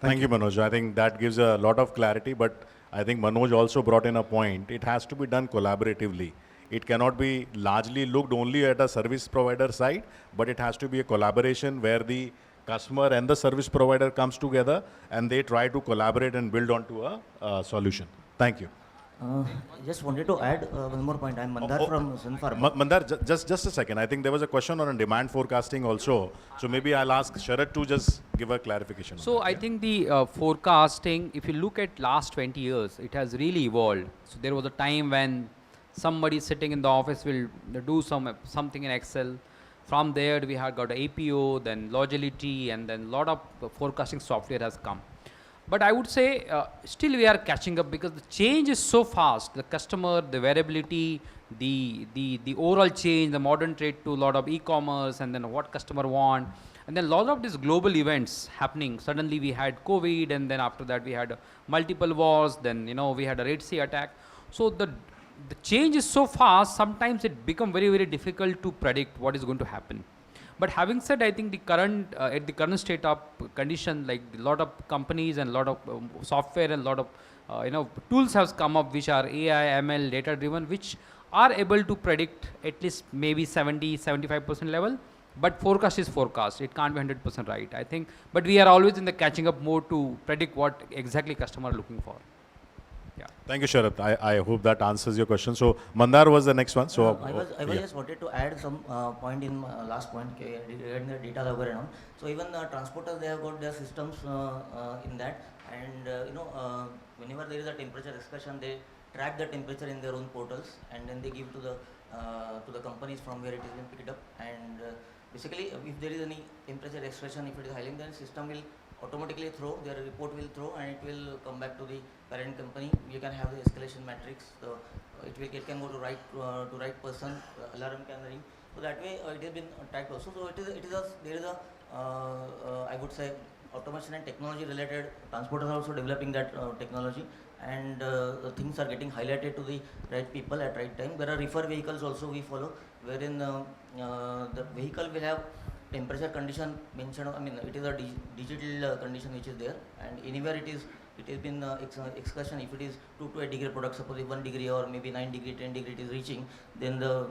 Thank you, Manoj. I think that gives a lot of clarity, but I think Manoj also brought in a point. It has to be done collaboratively. It cannot be largely looked only at a service provider side, but it has to be a collaboration where the customer and the service provider comes together and they try to collaborate and build onto a solution. Thank you. Just wanted to add one more point. I'm Mandar from Sun Pharma. Mandar, just a second. I think there was a question on demand forecasting also. So maybe I'll ask Sharad to just give a clarification. So I think the forecasting, if you look at last 20 years, it has really evolved. So there was a time when somebody sitting in the office will do something in Excel. From there we had got APO, then Logility, and then a lot of forecasting software has come. But I would say still we are catching up because the change is so fast. The customer, the variability, the overall change, the modern trade to a lot of e-commerce, and then what customer want, and then a lot of these global events happening. Suddenly we had COVID, and then after that we had multiple wars. Then we had a Red Sea attack. So the change is so fast. Sometimes it becomes very, very difficult to predict what is going to happen. But having said, I think the current at the current state of condition, like a lot of companies and a lot of software and a lot of tools has come up which are AI, ML, data driven, which are able to predict at least maybe 70-75% level. But forecast is forecast. It can't be 100% right, I think. But we are always in the catching up mode to predict what exactly customer are looking for. Yeah. Thank you, Sharad. I hope that answers your question. So Mandar was the next one. So I was just wanted to add some point in last point regarding the data logger and all. So even transporters, they have got their systems in that, and whenever there is a temperature excursion, they track the temperature in their own portals, and then they give to the companies from where it is being picked up. And basically, if there is any temperature excursion, if it is high, then system will automatically throw, their report will throw, and it will come back to the parent company. You can have the escalation matrix. It can go to right person. Alarm can ring. So that way it has been tracked also. So there is a I would say automation and technology related. Transporters are also developing that technology, and things are getting highlighted to the right people at right time. There are refer vehicles also we follow, wherein the vehicle will have temperature condition mentioned. I mean, it is a digital condition which is there, and anywhere it has been excursion. If it is 2 to 8 degree product, suppose if 1 degree or maybe 9 degree, 10 degree it is reaching, then the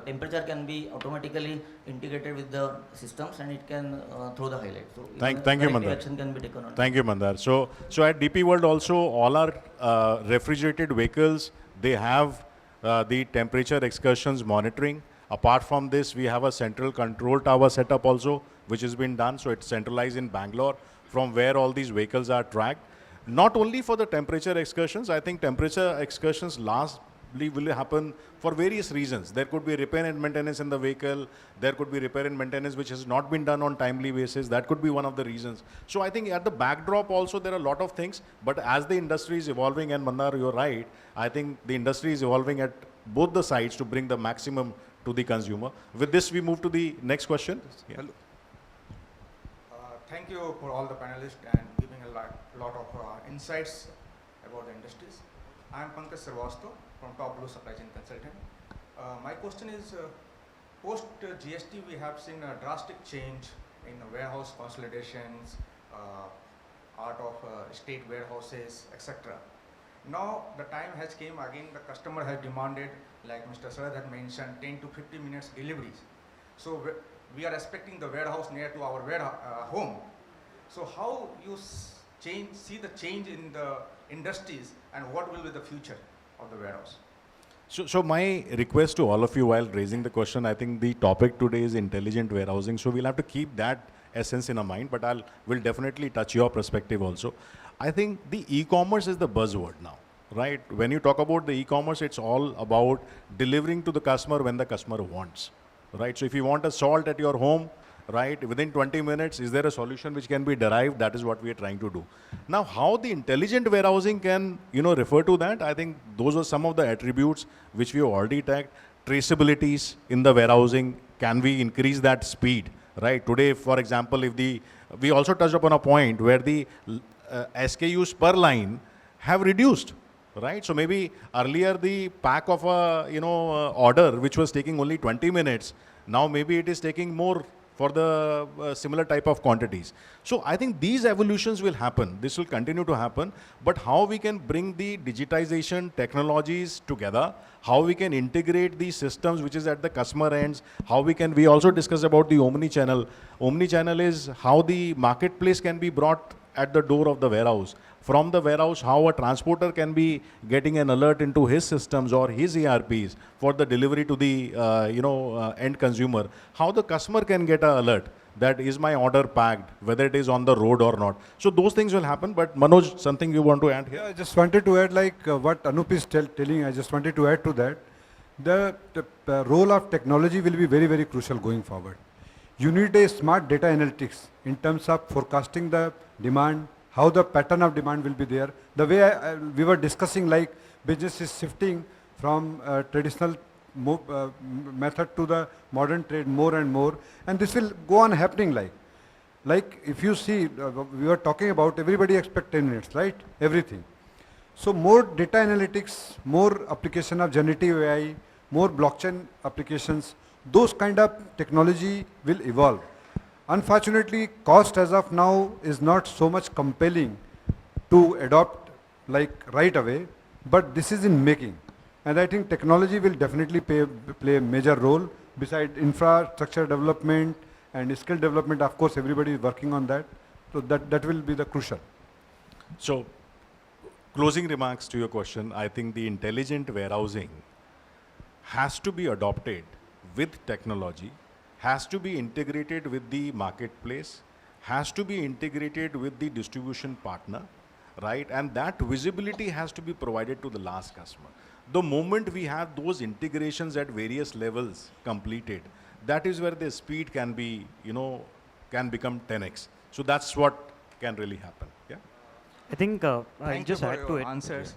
temperature can be automatically integrated with the systems, and it can throw the highlight. So thank you, Mandar. Action can be taken on. Thank you, Mandar. So at DP World also, all our refrigerated vehicles, they have the temperature excursions monitoring. Apart from this, we have a central control tower setup also, which has been done. So it's centralized in Bangalore, from where all these vehicles are tracked. Not only for the temperature excursions, I think temperature excursions last will happen for various reasons. There could be repair and maintenance in the vehicle. There could be repair and maintenance which has not been done on timely basis. That could be one of the reasons. So I think at the backdrop also there are a lot of things. But as the industry is evolving, and Mandar, you're right, I think the industry is evolving at both the sides to bring the maximum to the consumer. With this, we move to the next question. Yeah. Hello. Thank you for all the panelists and giving a lot of insights about the industries. I am Pankaj Srivastava from Top Blue Supply Chain Consultant. My question is, post GST we have seen a drastic change in warehouse consolidations, art of state warehouses, etc. Now the time has came again, the customer has demanded, like Mr. Sharad had mentioned, 10 to 50 minutes deliveries. So we are expecting the warehouse near to our home. So how you see the change in the industries and what will be the future of the warehouse? So my request to all of you while raising the question, I think the topic today is intelligent warehousing. So we'll have to keep that essence in our mind, but we'll definitely touch your perspective also. I think the e-commerce is the buzzword now, right? When you talk about the e-commerce, it's all about delivering to the customer when the customer wants, right? So if you want a salt at your home, right, within 20 minutes, is there a solution which can be derived? That is what we are trying to do. Now, how the intelligent warehousing can, refer to that, I think those are some of the attributes which we have already tagged. Traceabilities in the warehousing, can we increase that speed, right? Today, for example, we also touched upon a point where the SKUs per line have reduced, right? So maybe earlier the pack of a, order which was taking only 20 minutes, now maybe it is taking more for the similar type of quantities. So I think these evolutions will happen. This will continue to happen. But how we can bring the digitization technologies together, how we can integrate these systems which is at the customer ends, we also discussed about the omni-channel. Omni-channel is how the marketplace can be brought at the door of the warehouse. From the warehouse, how a transporter can be getting an alert into his systems or his ERPs for the delivery to the end consumer. How the customer can get an alert that is my order packed, whether it is on the road or not. So those things will happen. But Manoj, something you want to add here? Yeah, I just wanted to add what Anoop is telling. I just wanted to add to that. The role of technology will be very, very crucial going forward. You need a smart data analytics in terms of forecasting the demand, how the pattern of demand will be there. The way we were discussing, like business is shifting from traditional method to the modern trade more and more, and this will go on happening like if you see, we were talking about everybody expect 10 minutes, right? Everything. So more data analytics, more application of generative AI, more blockchain applications, those kind of technology will evolve. Unfortunately, cost as of now is not so much compelling to adopt like right away, but this is in making. And I think technology will definitely play a major role beside infrastructure development and skill development. Of course, everybody is working on that. So that will be the crucial. So closing remarks to your question, I think the intelligent warehousing has to be adopted with technology, has to be integrated with the marketplace, has to be integrated with the distribution partner, right? And that visibility has to be provided to the last customer. The moment we have those integrations at various levels completed, that is where the speed can be, can become 10x. So that's what can really happen. Yeah. I think I'll Thank just you for add to your it. answers.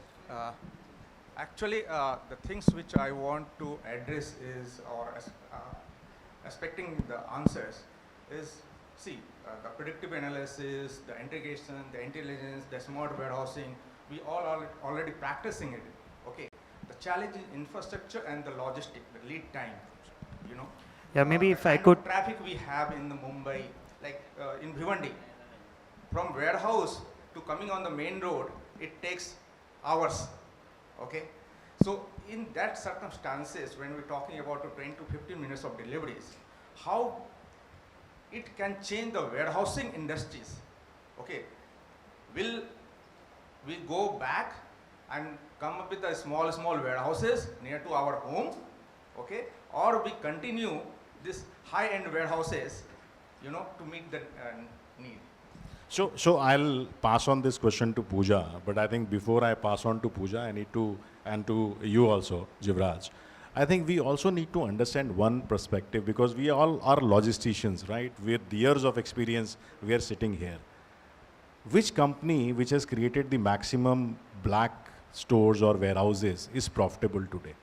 Actually, the things which I want to address is, expecting the answers is, see, the predictive analysis, the integration, the intelligence, the smart warehousing, we all are already practicing it, okay? The challenge is infrastructure and the logistic, the lead time, Yeah, maybe if the I kind could. of traffic we have in the Mumbai, like in Bhiwandi, from warehouse to coming on the main road, it takes hours, okay? So in that circumstances, when we're talking about 20 to 15 minutes of deliveries, how it can change the warehousing industries, okay? Will we go back and come up with the small warehouses near to our home, okay? Or we continue this high-end warehouses, to meet the need. So I'll pass on this question to Pooja, but I think before I pass on to Pooja, I need to and to you also, Jivraj. I think we also need to understand one perspective, because we all are logisticians, right? With years of experience, we are sitting here. Which company which has created the maximum black stores or warehouses is profitable today?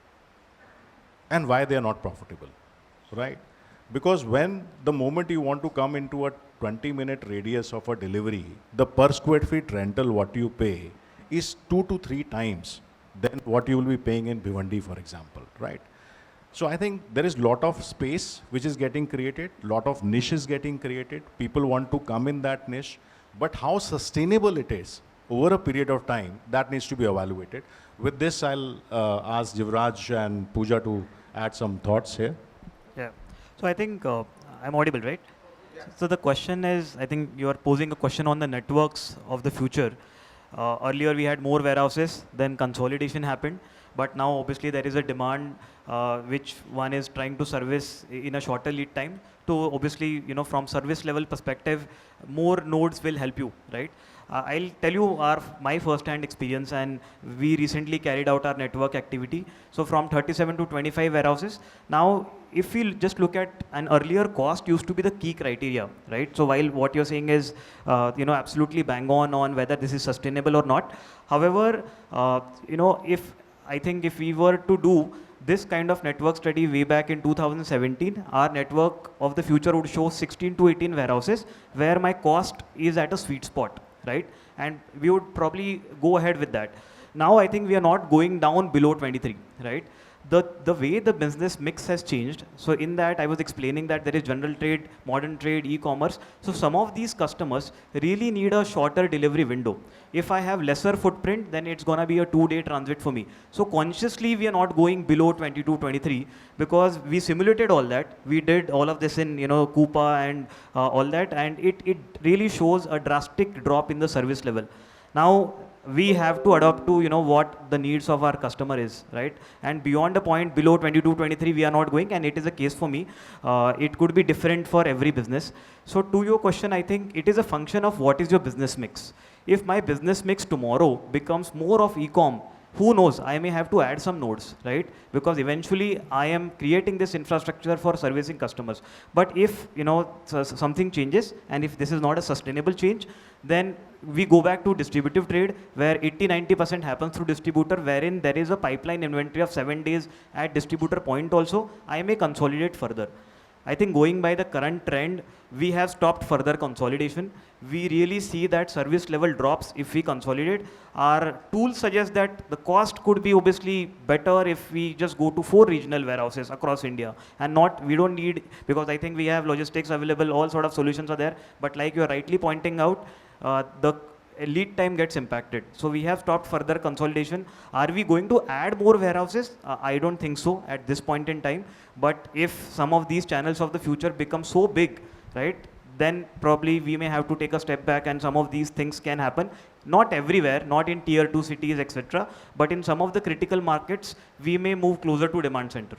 And why they are not profitable, right? Because when the moment you want to come into a 20-minute radius of a delivery, the per square feet rental what you pay is 2 to 3 times than what you will be paying in Bhiwandi, for example, right? So I think there is lot of space which is getting created, lot of niche is getting created. People want to come in that niche, but how sustainable it is over a period of time, that needs to be evaluated. With this, I'll ask Jivraj and Pooja to add some thoughts here. Yeah. So I think I'm audible, right? So the question is, I think you are posing a question on the networks of the future. Earlier we had more warehouses, then consolidation happened, but now obviously there is a demand which one is trying to service in a shorter lead time. To obviously, from service level perspective, more nodes will help you, right? I'll tell you my first-hand experience, and we recently carried out our network activity. So from 37 to 25 warehouses. Now, if we just look at an earlier, cost used to be the key criteria, right? So while what you're saying is, absolutely bang on whether this is sustainable or not. However, if we were to do this kind of network study way back in 2017, our network of the future would show 16 to 18 warehouses where my cost is at a sweet spot, right? And we would probably go ahead with that. Now I think we are not going down below 23, right? The way the business mix has changed, so in that I was explaining that there is general trade, modern trade, e-commerce. So some of these customers really need a shorter delivery window. If I have lesser footprint, then it's gonna be a 2-day transit for me. So consciously we are not going below 22, 23 because we simulated all that. We did all of this in Coupa and all that, and it really shows a drastic drop in the service level. Now, we have to adapt to what the needs of our customer is, right? And beyond a point below 22, 23, we are not going, and it is a case for me. It could be different for every business. So to your question, I think it is a function of what is your business mix. If my business mix tomorrow becomes more of e-com, who knows, I may have to add some nodes, right? Because eventually I am creating this infrastructure for servicing customers. But if something changes, and if this is not a sustainable change, then we go back to distributive trade where 80-90% happens through distributor, wherein there is a pipeline inventory of 7 days at distributor point also. I may consolidate further. I think going by the current trend, we have stopped further consolidation. We really see that service level drops if we consolidate. Our tools suggest that the cost could be obviously better if we just go to 4 regional warehouses across India, and we don't need, because I think we have logistics available, all sort of solutions are there. But like you're rightly pointing out, the lead time gets impacted. So we have stopped further consolidation. Are we going to add more warehouses? I don't think so at this point in time. But if some of these channels of the future become so big, right, then probably we may have to take a step back, and some of these things can happen. Not everywhere, not in tier 2 cities, etc. But in some of the critical markets, we may move closer to demand center.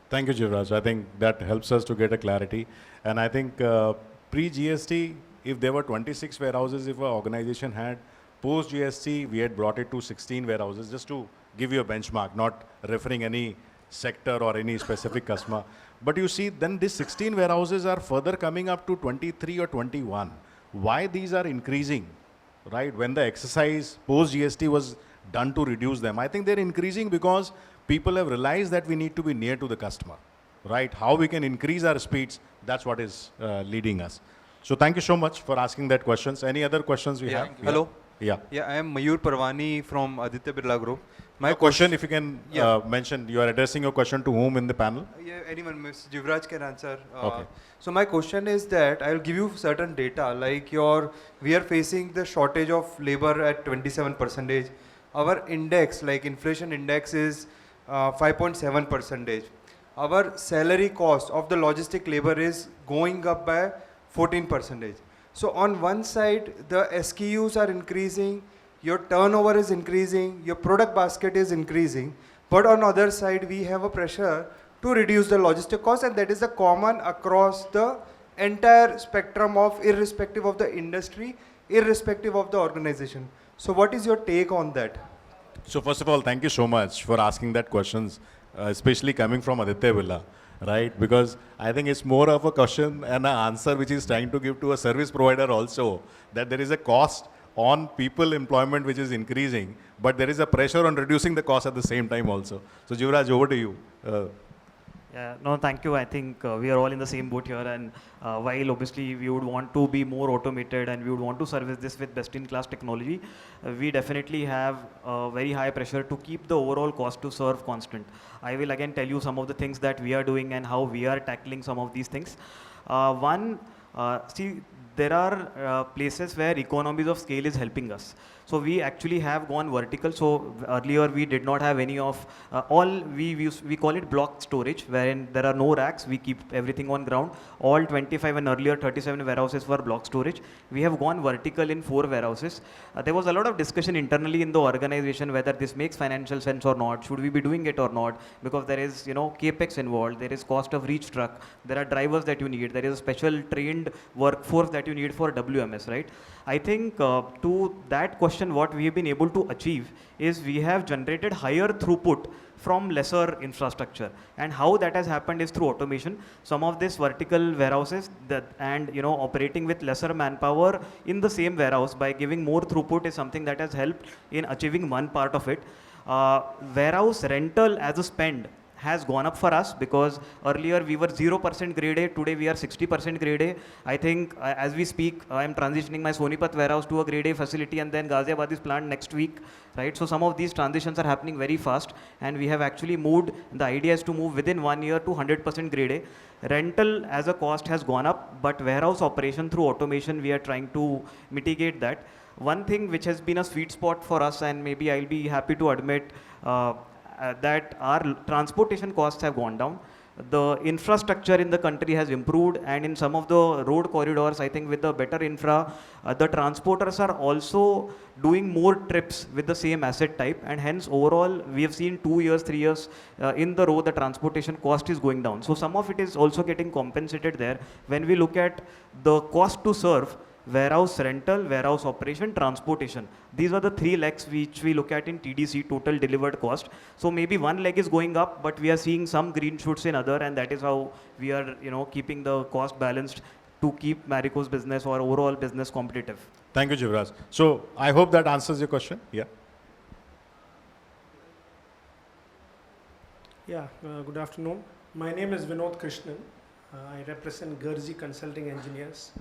Thank you, Jivraj. I think that helps us to get a clarity. And I think pre-GST, if there were 26 warehouses, if an organization had, post-GST, we had brought it to 16 warehouses, just to give you a benchmark, not referring any sector or any specific customer. But you see, then these 16 warehouses are further coming up to 23 or 21. Why these are increasing, right? When the exercise post-GST was done to reduce them, I think they're increasing because people have realized that we need to be near to the customer, right? How we can increase our speeds, that's what is leading us. So thank you so much for asking that questions. Any other questions we have? Hello. Yeah. Yeah, I am Mayur Parwani from Aditya Birla Group. My question, if you can mention, you are addressing your question to whom in the panel? Yeah, anyone, Ms. Jivraj can answer. Okay. So my question is that I will give you certain data, like we are facing the shortage of labor at 27%. Our index, like inflation index, is 5.7%. Our salary cost of the logistic labor is going up by 14%. So on one side, the SKUs are increasing, your turnover is increasing, your product basket is increasing, but on other side, we have a pressure to reduce the logistic cost, and that is a common across the entire spectrum of, irrespective of the industry, irrespective of the organization. So what is your take on that? So first of all, thank you so much for asking that questions, especially coming from Aditya Villa, right? Because I think it's more of a question and an answer which is trying to give to a service provider also, that there is a cost on people employment which is increasing, but there is a pressure on reducing the cost at the same time also. So Jivraj, over to you. Yeah, no, thank you. I think we are all in the same boat here, and while obviously we would want to be more automated and we would want to service this with best-in-class technology, we definitely have very high pressure to keep the overall cost to serve constant. I will again tell you some of the things that we are doing and how we are tackling some of these things. See, there are places where economies of scale is helping us. So we actually have gone vertical. So earlier we did not have any of we call it block storage, wherein there are no racks. We keep everything on ground. All 25 and earlier 37 warehouses were block storage. We have gone vertical in 4 warehouses. There was a lot of discussion internally in the organization whether this makes financial sense or not. Should we be doing it or not? Because there is capex involved. There is cost of reach truck. There are drivers that you need. There is a special trained workforce that you need for WMS, right? I think to that question, what we have been able to achieve is we have generated higher throughput from lesser infrastructure, and how that has happened is through automation. Some of these vertical warehouses operating with lesser manpower in the same warehouse by giving more throughput is something that has helped in achieving one part of it. Warehouse rental as a spend has gone up for us, because earlier we were 0% grade A, today we are 60% grade A. I think as we speak, I am transitioning my Sonipat warehouse to a grade A facility, and then Ghaziabad is planned next week, right? So some of these transitions are happening very fast, and we have actually moved, the idea is to move within 1 year to 100% grade A. Rental as a cost has gone up, but warehouse operation through automation, we are trying to mitigate that. One thing which has been a sweet spot for us, and maybe I'll be happy to admit, that our transportation costs have gone down. The infrastructure in the country has improved, and in some of the road corridors, I think with the better infra, the transporters are also doing more trips with the same asset type, and hence overall we have seen 2 years, 3 years in the row the transportation cost is going down. So some of it is also getting compensated there. When we look at the cost to serve, warehouse rental, warehouse operation, transportation, these are the 3 legs which we look at in TDC, total delivered cost. So maybe one leg is going up, but we are seeing some green shoots in other, and that is how we are keeping the cost balanced to keep Marico's business or overall business competitive. Thank you, Jivraj. So I hope that answers your question. Yeah. Yeah, good afternoon. My name is Vinod Krishnan. I represent Gurji Consulting Engineers.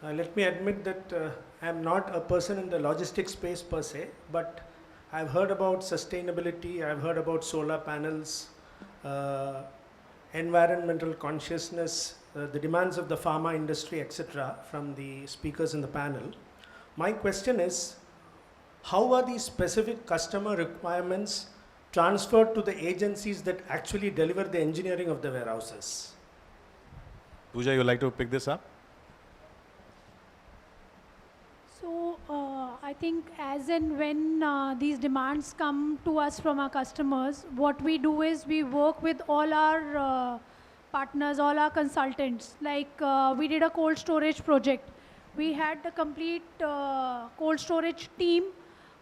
Let me admit that I am not a person in the logistics space per se, but I've heard about sustainability, I've heard about solar panels, environmental consciousness, the demands of the pharma industry, etc., from the speakers in the panel. My question is, how are these specific customer requirements transferred to the agencies that actually deliver the engineering of the warehouses? Pooja, you like to pick this up? I think as and when these demands come to us from our customers, what we do is we work with all our partners, all our consultants. Like we did a cold storage project. We had the complete cold storage team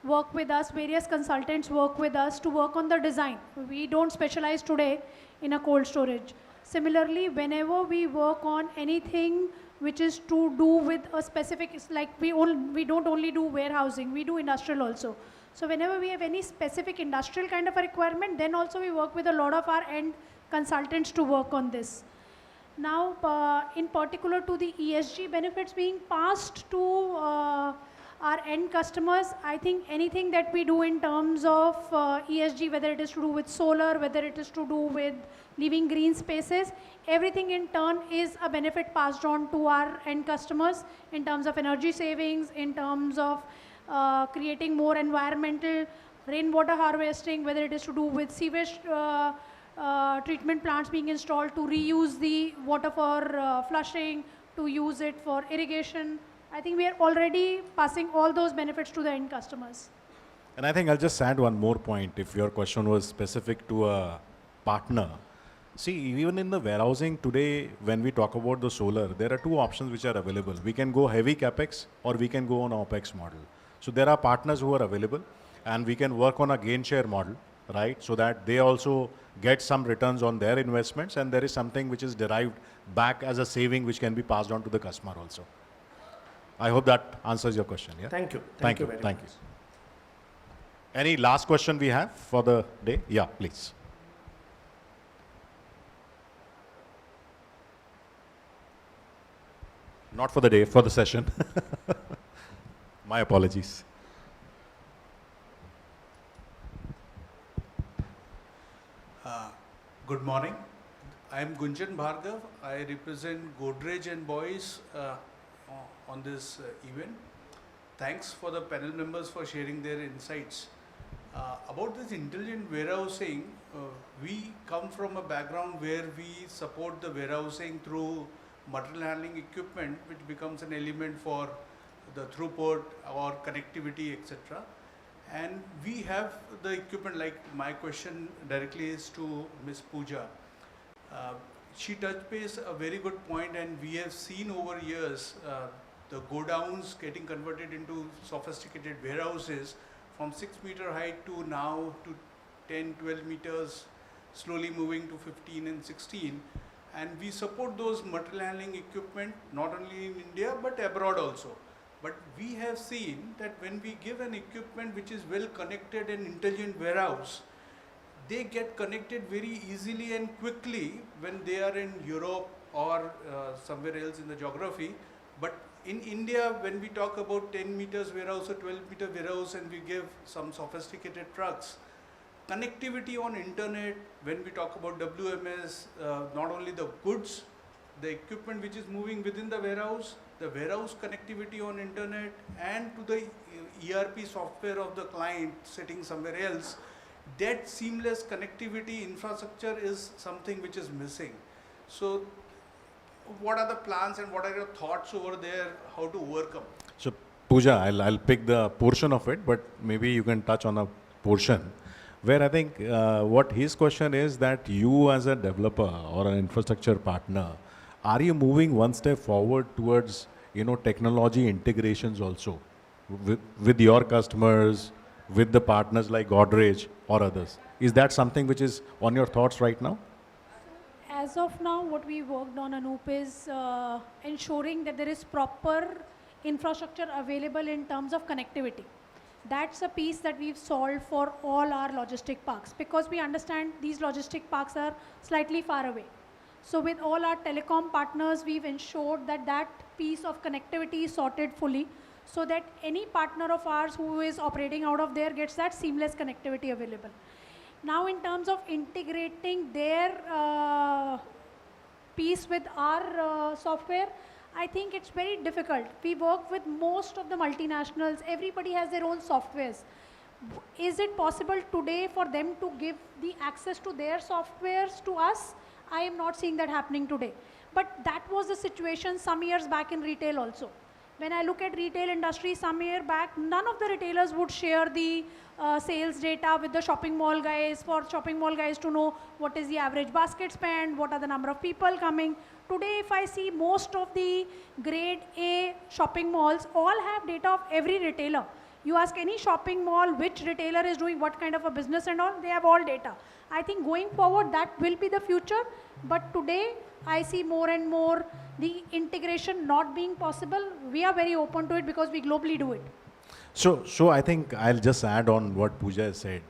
work with us, various consultants work with us to work on the design. We don't specialize today in a cold storage. Similarly, whenever we work on anything which is to do with a specific, it's like we don't only do warehousing, we do industrial also. So whenever we have any specific industrial kind of a requirement, then also we work with a lot of our end consultants to work on this. Now, in particular to the ESG benefits being passed to our end customers, I think anything that we do in terms of ESG, whether it is to do with solar, whether it is to do with leaving green spaces, everything in turn is a benefit passed on to our end customers in terms of energy savings, in terms of creating more environmental rainwater harvesting, whether it is to do with sewage treatment plants being installed to reuse the water for flushing, to use it for irrigation. I think we are already passing all those benefits to the end customers. And I think I'll just add one more point. If your question was specific to a partner, see, even in the warehousing today, when we talk about the solar, there are 2 options which are available. We can go heavy capex or we can go on OPEX model. So there are partners who are available. and we can work on a gain share model, right? So that they also get some returns on their investments, and there is something which is derived back as a saving which can be passed on to the customer also. I hope that answers your question. Yeah. Thank you. Thank you. Very Thank much. you. Any last question we have for the day? Yeah, please. Not for the day, for the session. My apologies. Good morning. I am Gunjan Bhargav. I represent Godrej and Boys on this event. Thanks for the panel members for sharing their insights. About this intelligent warehousing, we come from a background where we support the warehousing through material handling equipment, which becomes an element for the throughput or connectivity, etc. And we have the equipment. Like my question directly is to Ms. Pooja. She touched base a very good point, and we have seen over years the godowns getting converted into sophisticated warehouses from 6-meter height to now to 10, 12 meters, slowly moving to 15 and 16. And we support those material handling equipment not only in India but abroad also. But we have seen that when we give an equipment which is well connected and intelligent warehouse, they get connected very easily and quickly when they are in Europe or somewhere else in the geography. But in India, when we talk about 10 meters warehouse or 12-meter warehouse and we give some sophisticated trucks, connectivity on internet, when we talk about WMS, not only the goods, the equipment which is moving within the warehouse connectivity on internet, and to the ERP software of the client sitting somewhere else, that seamless connectivity infrastructure is something which is missing. So what are the plans and what are your thoughts over there, how to overcome? So Pooja, I'll pick the portion of it, but maybe you can touch on a portion where I think what his question is that you as a developer or an infrastructure partner, are you moving one step forward towards, technology integrations also with your customers, with the partners like Godrej or others? Is that something which is on your thoughts right now? As of now, what we worked on, Anoop, is ensuring that there is proper infrastructure available in terms of connectivity. That's a piece that we've solved for all our logistic parks, because we understand these logistic parks are slightly far away. So with all our telecom partners, we've ensured that that piece of connectivity is sorted fully, so that any partner of ours who is operating out of there gets that seamless connectivity available. Now, in terms of integrating their piece with our software, I think it's very difficult. We work with most of the multinationals. Everybody has their own softwares. Is it possible today for them to give the access to their softwares to us? I am not seeing that happening today. But that was the situation some years back in retail also. When I look at retail industry some year back, none of the retailers would share the sales data with the shopping mall guys, for shopping mall guys to know what is the average basket spend, what are the number of people coming. Today, if I see most of the grade A shopping malls, all have data of every retailer. You ask any shopping mall which retailer is doing what kind of a business and all, they have all data. I think going forward that will be the future, but today I see more and more the integration not being possible. We are very open to it because we globally do it. So I think I'll just add on what Pooja has said.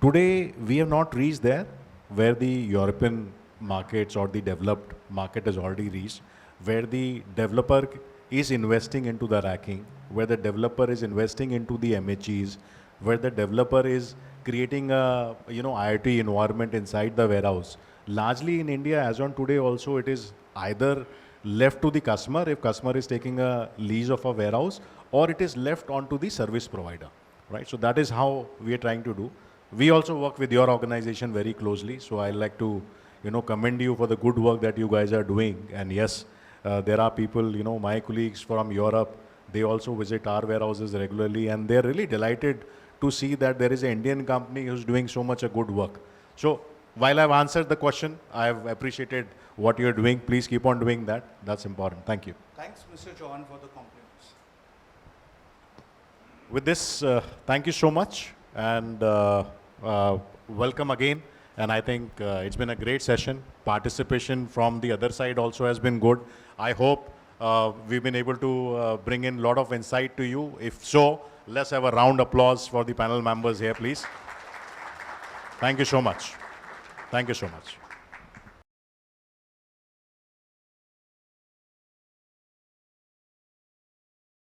Today we have not reached there where the European markets or the developed market has already reached, where the developer is investing into the racking, where the developer is investing into the MHEs, where the developer is creating a IoT environment inside the warehouse. Largely in India, as on today also, it is either left to the customer if customer is taking a lease of a warehouse, or it is left onto the service provider, right? So that is how we are trying to do. We also work with your organization very closely, so I'd like to commend you for the good work that you guys are doing. And yes, there are people, my colleagues from Europe, they also visit our warehouses regularly, and they're really delighted to see that there is an Indian company who's doing so much a good work. So while I've answered the question, I've appreciated what you're doing. Please keep on doing that. That's important. Thank you. Thanks, Mr. Chauhan, for the compliments. With this, thank you so much. and welcome again. And I think it's been a great session. Participation from the other side also has been good. I hope we've been able to bring in a lot of insight to you. If so, let's have a round applause for the panel members here, please. Thank you so much. Thank you so much.